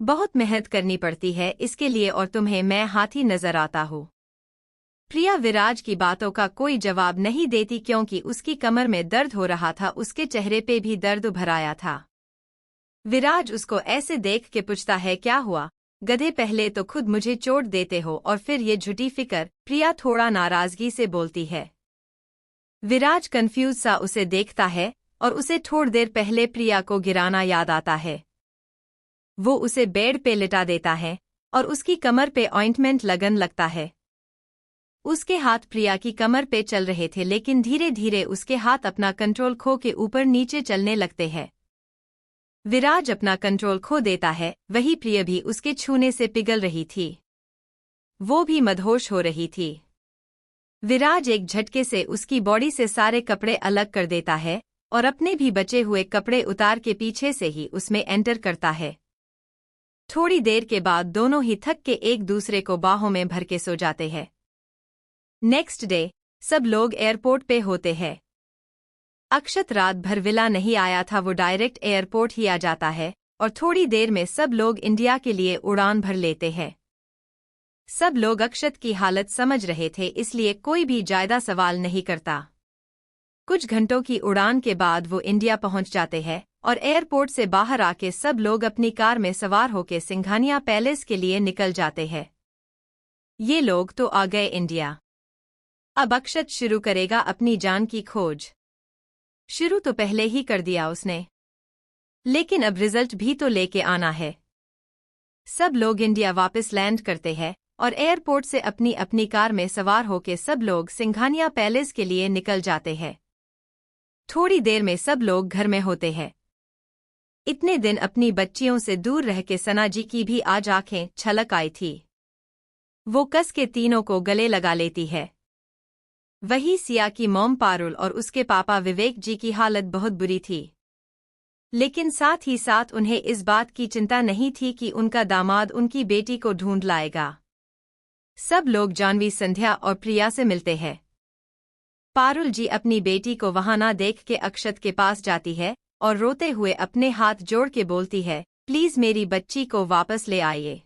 बहुत मेहनत करनी पड़ती है इसके लिए और तुम्हें मैं हाथी नजर आता हूँ। प्रिया विराज की बातों का कोई जवाब नहीं देती क्योंकि उसकी कमर में दर्द हो रहा था, उसके चेहरे पे भी दर्द उभर आया था। विराज उसको ऐसे देख के पूछता है, क्या हुआ गधे, पहले तो खुद मुझे चोट देते हो और फिर ये झूठी फिक्र। प्रिया थोड़ा नाराजगी से बोलती है। विराज कंफ्यूज सा उसे देखता है और उसे थोड़ी देर पहले प्रिया को गिराना याद आता है। वो उसे बेड पे लिटा देता है और उसकी कमर पे ऑइंटमेंट लगन लगता है। उसके हाथ प्रिया की कमर पे चल रहे थे, लेकिन धीरे धीरे उसके हाथ अपना कंट्रोल खो के ऊपर नीचे चलने लगते हैं। विराज अपना कंट्रोल खो देता है, वही प्रिया भी उसके छूने से पिघल रही थी। वो भी मदहोश हो रही थी। विराज एक झटके से उसकी बॉडी से सारे कपड़े अलग कर देता है और अपने भी बचे हुए कपड़े उतार के पीछे से ही उसमें एंटर करता है। थोड़ी देर के बाद दोनों ही थक के एक दूसरे को बाहों में भर के सो जाते हैं। नेक्स्ट डे सब लोग एयरपोर्ट पे होते हैं। अक्षत रात भर विला नहीं आया था, वो डायरेक्ट एयरपोर्ट ही आ जाता है और थोड़ी देर में सब लोग इंडिया के लिए उड़ान भर लेते हैं। सब लोग अक्षत की हालत समझ रहे थे, इसलिए कोई भी ज्यादा सवाल नहीं करता। कुछ घंटों की उड़ान के बाद वो इंडिया पहुंच जाते हैं और एयरपोर्ट से बाहर आके सब लोग अपनी कार में सवार होकर सिंघानिया पैलेस के लिए निकल जाते हैं। ये लोग तो आ गए इंडिया। अब अक्षत शुरू करेगा अपनी जान की खोज। शुरू तो पहले ही कर दिया उसने, लेकिन अब रिजल्ट भी तो लेके आना है। सब लोग इंडिया वापस लैंड करते हैं और एयरपोर्ट से अपनी अपनी कार में सवार होके सब लोग सिंघानिया पैलेस के लिए निकल जाते हैं। थोड़ी देर में सब लोग घर में होते हैं। इतने दिन अपनी बच्चियों से दूर रह के सना जी की भी आज आंखें छलक आई थी। वो कस के तीनों को गले लगा लेती है। वही सिया की मॉम पारुल और उसके पापा विवेक जी की हालत बहुत बुरी थी, लेकिन साथ ही साथ उन्हें इस बात की चिंता नहीं थी कि उनका दामाद उनकी बेटी को ढूंढ लाएगा। सब लोग जानवी, संध्या और प्रिया से मिलते हैं। पारुल जी अपनी बेटी को वहां ना देख के अक्षत के पास जाती है और रोते हुए अपने हाथ जोड़ के बोलती है, प्लीज मेरी बच्ची को वापस ले आइए।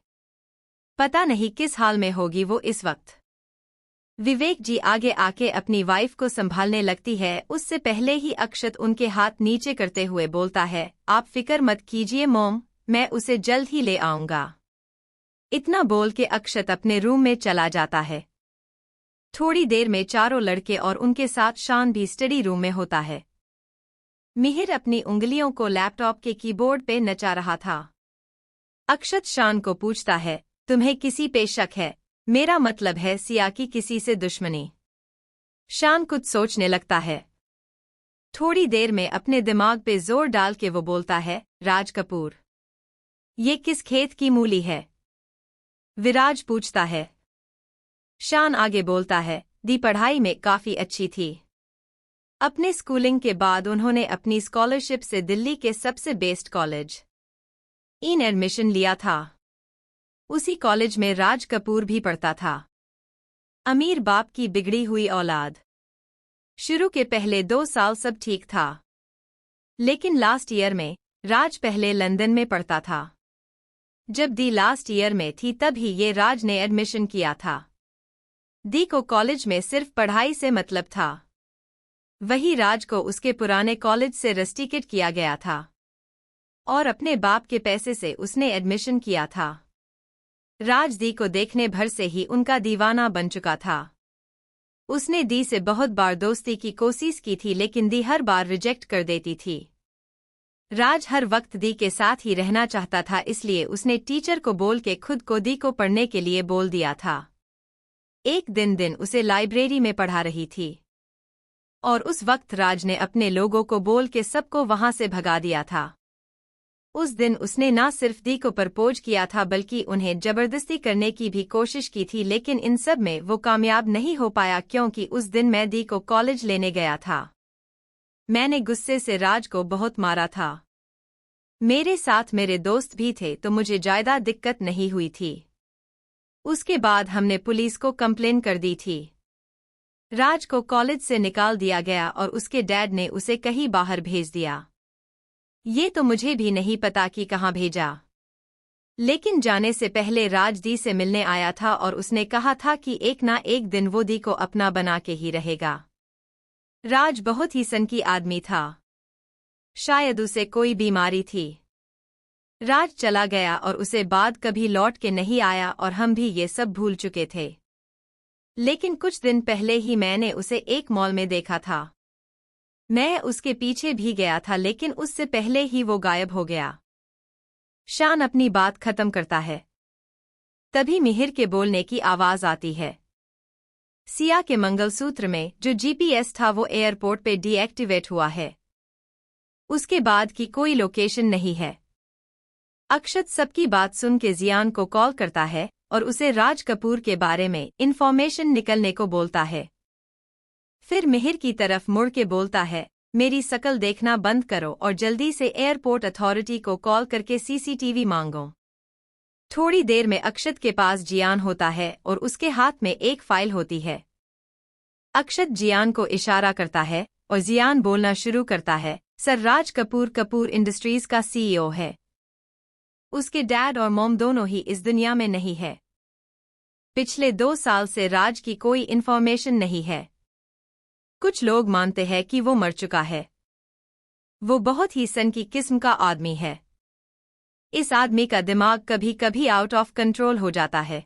पता नहीं किस हाल में होगी वो इस वक्त। विवेक जी आगे आके अपनी वाइफ को संभालने लगती है। उससे पहले ही अक्षत उनके हाथ नीचे करते हुए बोलता है, आप फिक्र मत कीजिए मॉम, मैं उसे जल्द ही ले आऊंगा। इतना बोल के अक्षत अपने रूम में चला जाता है। थोड़ी देर में चारों लड़के और उनके साथ शान भी स्टडी रूम में होता है। मिहिर अपनी उंगलियों को लैपटॉप के कीबोर्ड पे नचा रहा था। अक्षत शान को पूछता है, तुम्हें किसी पे शक है? मेरा मतलब है सिया की किसी से दुश्मनी। शान कुछ सोचने लगता है। थोड़ी देर में अपने दिमाग पे जोर डाल के वो बोलता है, राज कपूर। ये किस खेत की मूली है? विराज पूछता है। शान आगे बोलता है, दी पढ़ाई में काफी अच्छी थी। अपने स्कूलिंग के बाद उन्होंने अपनी स्कॉलरशिप से दिल्ली के सबसे बेस्ट कॉलेज इन एडमिशन लिया था। उसी कॉलेज में राज कपूर भी पढ़ता था। अमीर बाप की बिगड़ी हुई औलाद। शुरू के पहले 2 साल सब ठीक था, लेकिन लास्ट ईयर में राज पहले लंदन में पढ़ता था। जब दी लास्ट ईयर में थी तभी ये राज ने एडमिशन किया था। दी को कॉलेज में सिर्फ पढ़ाई से मतलब था। वही राज को उसके पुराने कॉलेज से रस्टिकेट किया गया था और अपने बाप के पैसे से उसने एडमिशन किया था। राज दी को देखने भर से ही उनका दीवाना बन चुका था। उसने दी से बहुत बार दोस्ती की कोशिश की थी लेकिन दी हर बार रिजेक्ट कर देती थी। राज हर वक्त दी के साथ ही रहना चाहता था, इसलिए उसने टीचर को बोल के खुद को दी को पढ़ने के लिए बोल दिया था। एक दिन उसे लाइब्रेरी में पढ़ा रही थी और उस वक्त राज ने अपने लोगों को बोल के सबको वहां से भगा दिया था। उस दिन उसने ना सिर्फ दी को प्रपोज किया था बल्कि उन्हें जबरदस्ती करने की भी कोशिश की थी, लेकिन इन सब में वो कामयाब नहीं हो पाया क्योंकि उस दिन मैं दी को कॉलेज लेने गया था। मैंने गुस्से से राज को बहुत मारा था। मेरे साथ मेरे दोस्त भी थे तो मुझे ज्यादा दिक्कत नहीं हुई थी। उसके बाद हमने पुलिस को कंप्लेन कर दी थी। राज को कॉलेज से निकाल दिया गया और उसके डैड ने उसे कहीं बाहर भेज दिया। ये तो मुझे भी नहीं पता कि कहाँ भेजा, लेकिन जाने से पहले राज दी से मिलने आया था और उसने कहा था कि एक ना एक दिन वो दी को अपना बना के ही रहेगा। राज बहुत ही सनकी आदमी था। शायद उसे कोई बीमारी थी। राज चला गया और उसे बाद कभी लौट के नहीं आया और हम भी ये सब भूल चुके थे। लेकिन कुछ दिन पहले ही मैंने उसे एक मॉल में देखा था। मैं उसके पीछे भी गया था लेकिन उससे पहले ही वो गायब हो गया। शान अपनी बात खत्म करता है, तभी मिहिर के बोलने की आवाज आती है। सिया के मंगलसूत्र में जो जीपीएस था वो एयरपोर्ट पे डीएक्टिवेट हुआ है। उसके बाद की कोई लोकेशन नहीं है। अक्षत सबकी बात सुन के जियान को कॉल करता है और उसे राज कपूर के बारे में इन्फॉर्मेशन निकलने को बोलता है। फिर मिहिर की तरफ मुड़ के बोलता है, मेरी शकल देखना बंद करो और जल्दी से एयरपोर्ट अथॉरिटी को कॉल करके सीसीटीवी मांगो। थोड़ी देर में अक्षत के पास जियान होता है और उसके हाथ में एक फाइल होती है। अक्षत जियान को इशारा करता है और जियान बोलना शुरू करता है, सर राज कपूर कपूर इंडस्ट्रीज का सीईओ है। उसके डैड और मॉम दोनों ही इस दुनिया में नहीं है। पिछले 2 साल से राज की कोई इन्फॉर्मेशन नहीं है। कुछ लोग मानते हैं कि वो मर चुका है। वो बहुत ही सनकी किस्म का आदमी है। इस आदमी का दिमाग कभी कभी आउट ऑफ कंट्रोल हो जाता है।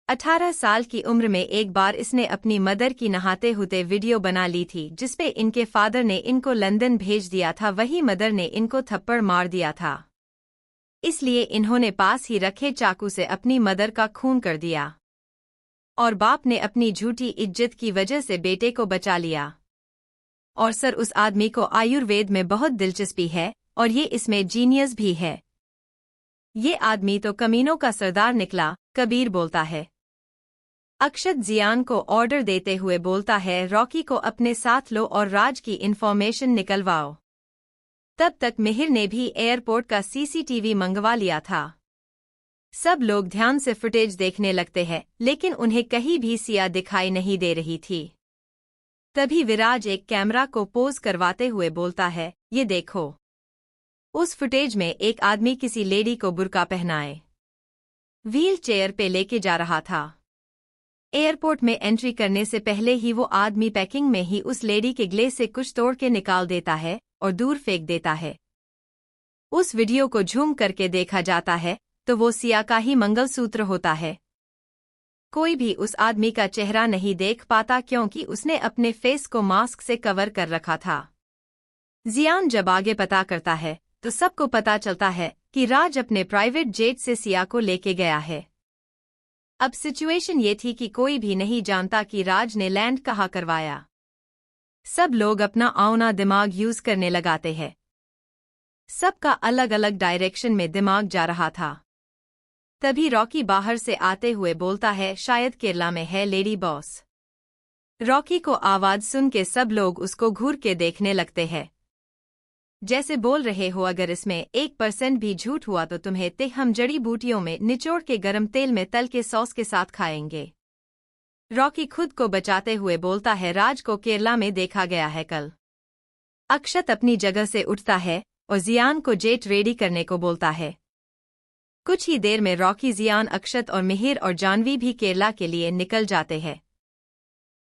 18 साल की उम्र में एक बार इसने अपनी मदर की नहाते हुए वीडियो बना ली थी जिसपे इनके फादर ने इनको लंदन भेज दिया था। वही मदर ने इनको थप्पड़ मार दिया था, इसलिए इन्होंने पास ही रखे चाकू से अपनी मदर का खून कर दिया और बाप ने अपनी झूठी इज्जत की वजह से बेटे को बचा लिया। और सर उस आदमी को आयुर्वेद में बहुत दिलचस्पी है और ये इसमें जीनियस भी है। ये आदमी तो कमीनों का सरदार निकला, कबीर बोलता है। अक्षत जियान को ऑर्डर देते हुए बोलता है, रॉकी को अपने साथ लो और राज की इन्फॉर्मेशन निकलवाओ। तब तक मिहिर ने भी एयरपोर्ट का सीसीटीवी मंगवा लिया था। सब लोग ध्यान से फुटेज देखने लगते हैं लेकिन उन्हें कहीं भी सिया दिखाई नहीं दे रही थी। तभी विराज एक कैमरा को पोज करवाते हुए बोलता है, ये देखो। उस फुटेज में एक आदमी किसी लेडी को बुर्का पहनाए व्हील चेयर पे लेके जा रहा था। एयरपोर्ट में एंट्री करने से पहले ही वो आदमी पैकिंग में ही उस लेडी के गले से कुछ तोड़ के निकाल देता है और दूर फेंक देता है। उस वीडियो को झूम करके देखा जाता है तो वो सिया का ही मंगलसूत्र होता है। कोई भी उस आदमी का चेहरा नहीं देख पाता क्योंकि उसने अपने फेस को मास्क से कवर कर रखा था। जियान जब आगे पता करता है तो सबको पता चलता है कि राज अपने प्राइवेट जेट से सिया को लेके गया है। अब सिचुएशन ये थी कि कोई भी नहीं जानता कि राज ने लैंड कहाँ करवाया। सब लोग अपना औना दिमाग यूज करने लगाते हैं। सबका अलग अलग डायरेक्शन में दिमाग जा रहा था। तभी रॉकी बाहर से आते हुए बोलता है, शायद केरला में है लेडी बॉस। रॉकी को आवाज सुन के सब लोग उसको घूर के देखने लगते हैं, जैसे बोल रहे हो अगर इसमें 1% भी झूठ हुआ तो तुम्हें हम जड़ी बूटियों में निचोड़ के गरम तेल में तल के सॉस के साथ खाएंगे। रॉकी खुद को बचाते हुए बोलता है, राज को केरला में देखा गया है कल। अक्षत अपनी जगह से उठता है और जियान को जेट रेडी करने को बोलता है। कुछ ही देर में रॉकी, जियान, अक्षत और मिहिर और जानवी भी केरला के लिए निकल जाते हैं।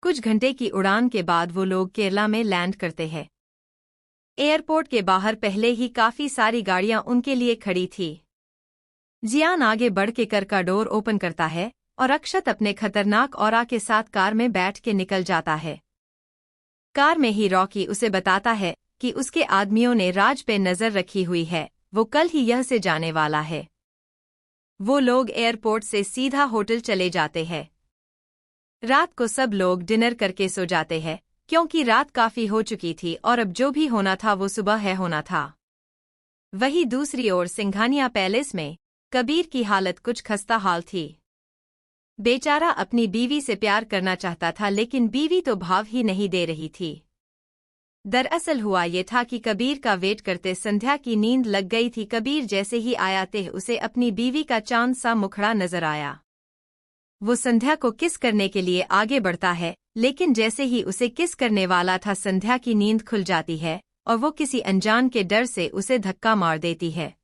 कुछ घंटे की उड़ान के बाद वो लोग केरला में लैंड करते हैं। एयरपोर्ट के बाहर पहले ही काफी सारी गाड़ियां उनके लिए खड़ी थी। जियान आगे बढ़ के कार का डोर ओपन करता है और अक्षत अपने खतरनाक ऑरा के साथ कार में बैठ के निकल जाता है। कार में ही रॉकी उसे बताता है कि उसके आदमियों ने राज पे नजर रखी हुई है, वो कल ही यह से जाने वाला है। वो लोग एयरपोर्ट से सीधा होटल चले जाते हैं। रात को सब लोग डिनर करके सो जाते हैं, क्योंकि रात काफी हो चुकी थी और अब जो भी होना था वो सुबह है होना था। वहीं दूसरी ओर सिंघानिया पैलेस में कबीर की हालत कुछ खस्ता हाल थी। बेचारा अपनी बीवी से प्यार करना चाहता था, लेकिन बीवी तो भाव ही नहीं दे रही थी। दरअसल हुआ ये था कि कबीर का वेट करते संध्या की नींद लग गई थी। कबीर जैसे ही आया थे उसे अपनी बीवी का चांद सा मुखड़ा नजर आया। वो संध्या को किस करने के लिए आगे बढ़ता है, लेकिन जैसे ही उसे किस करने वाला था संध्या की नींद खुल जाती है और वो किसी अनजान के डर से उसे धक्का मार देती है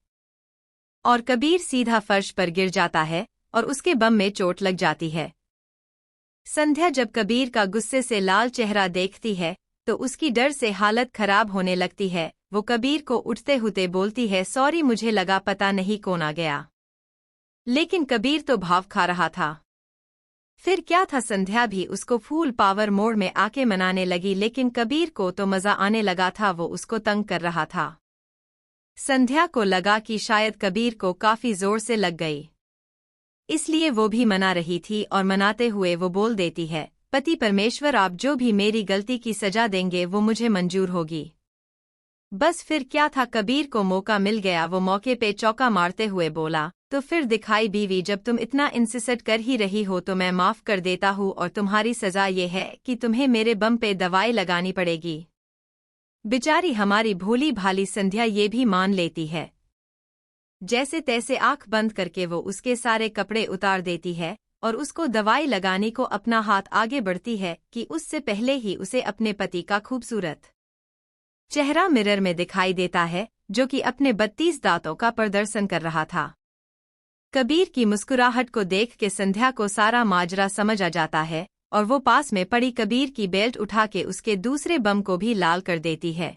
और कबीर सीधा फर्श पर गिर जाता है और उसके बम में चोट लग जाती है। संध्या जब कबीर का गुस्से से लाल चेहरा देखती है तो उसकी डर से हालत खराब होने लगती है। वो कबीर को उठते हुए बोलती है, सॉरी, मुझे लगा पता नहीं कौन आ गया। लेकिन कबीर तो भाव खा रहा था। फिर क्या था, संध्या भी उसको फुल पावर मोड में आके मनाने लगी, लेकिन कबीर को तो मजा आने लगा था, वो उसको तंग कर रहा था। संध्या को लगा कि शायद कबीर को काफी जोर से लग गई, इसलिए वो भी मना रही थी और मनाते हुए वो बोल देती है, पति परमेश्वर, आप जो भी मेरी गलती की सजा देंगे वो मुझे मंजूर होगी। बस फिर क्या था, कबीर को मौका मिल गया। वो मौके पे चौका मारते हुए बोला, तो फिर दिखाई बीवी, जब तुम इतना इंसिस्ट कर ही रही हो तो मैं माफ कर देता हूँ और तुम्हारी सजा ये है कि तुम्हें मेरे बम पे दवाई लगानी पड़ेगी। बेचारी हमारी भोली भाली संध्या ये भी मान लेती है। जैसे तैसे आंख बंद करके वो उसके सारे कपड़े उतार देती है और उसको दवाई लगाने को अपना हाथ आगे बढ़ती है कि उससे पहले ही उसे अपने पति का खूबसूरत चेहरा मिरर में दिखाई देता है, जो कि अपने 32 दांतों का प्रदर्शन कर रहा था। कबीर की मुस्कुराहट को देख के संध्या को सारा माजरा समझ आ जाता है और वो पास में पड़ी कबीर की बेल्ट उठा के उसके दूसरे बम को भी लाल कर देती है।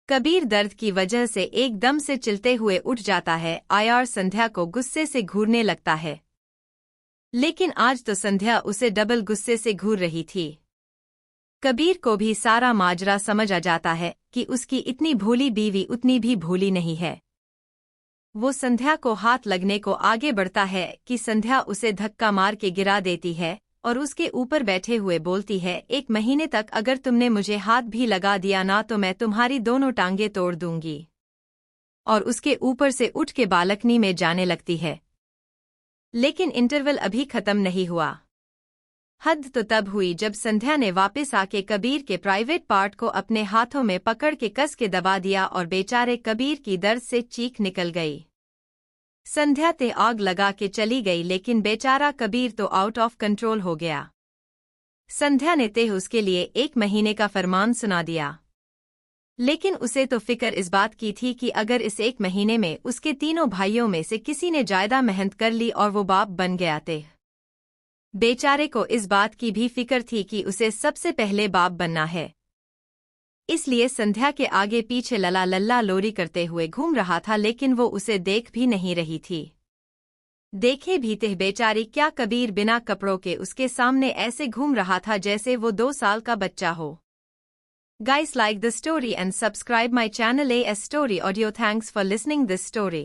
कबीर दर्द की वजह से एकदम से चिल्ते हुए उठ जाता है। आयार संध्या को गुस्से से घूरने लगता है, लेकिन आज तो संध्या उसे डबल गुस्से से घूर रही थी। कबीर को भी सारा माजरा समझ आ जाता है कि उसकी इतनी भोली बीवी उतनी भी भोली नहीं है। वो संध्या को हाथ लगने को आगे बढ़ता है कि संध्या उसे धक्का मार के गिरा देती है और उसके ऊपर बैठे हुए बोलती है, 1 महीने तक अगर तुमने मुझे हाथ भी लगा दिया ना तो मैं तुम्हारी दोनों टांगें तोड़ दूंगी। और उसके ऊपर से उठ के बालकनी में जाने लगती है। लेकिन इंटरवल अभी खत्म नहीं हुआ। हद तो तब हुई जब संध्या ने वापस आके कबीर के प्राइवेट पार्ट को अपने हाथों में पकड़ के कस के दबा दिया और बेचारे कबीर की दर्द से चीख निकल गई। संध्या ते आग लगा के चली गई, लेकिन बेचारा कबीर तो आउट ऑफ कंट्रोल हो गया। संध्या ने ते उसके लिए 1 महीने का फरमान सुना दिया, लेकिन उसे तो फिक्र इस बात की थी कि अगर इस 1 महीने में उसके तीनों भाइयों में से किसी ने ज्यादा मेहनत कर ली और वो बाप बन गया थे। बेचारे को इस बात की भी फिक्र थी कि उसे सबसे पहले बाप बनना है, इसलिए संध्या के आगे पीछे लला लल्ला लोरी करते हुए घूम रहा था, लेकिन वो उसे देख भी नहीं रही थी। देखे भी थे बेचारी क्या, कबीर बिना कपड़ों के उसके सामने ऐसे घूम रहा था जैसे वो 2 साल का बच्चा हो। Guys, like the story and subscribe my channel AS Story Audio. Thanks for listening this story.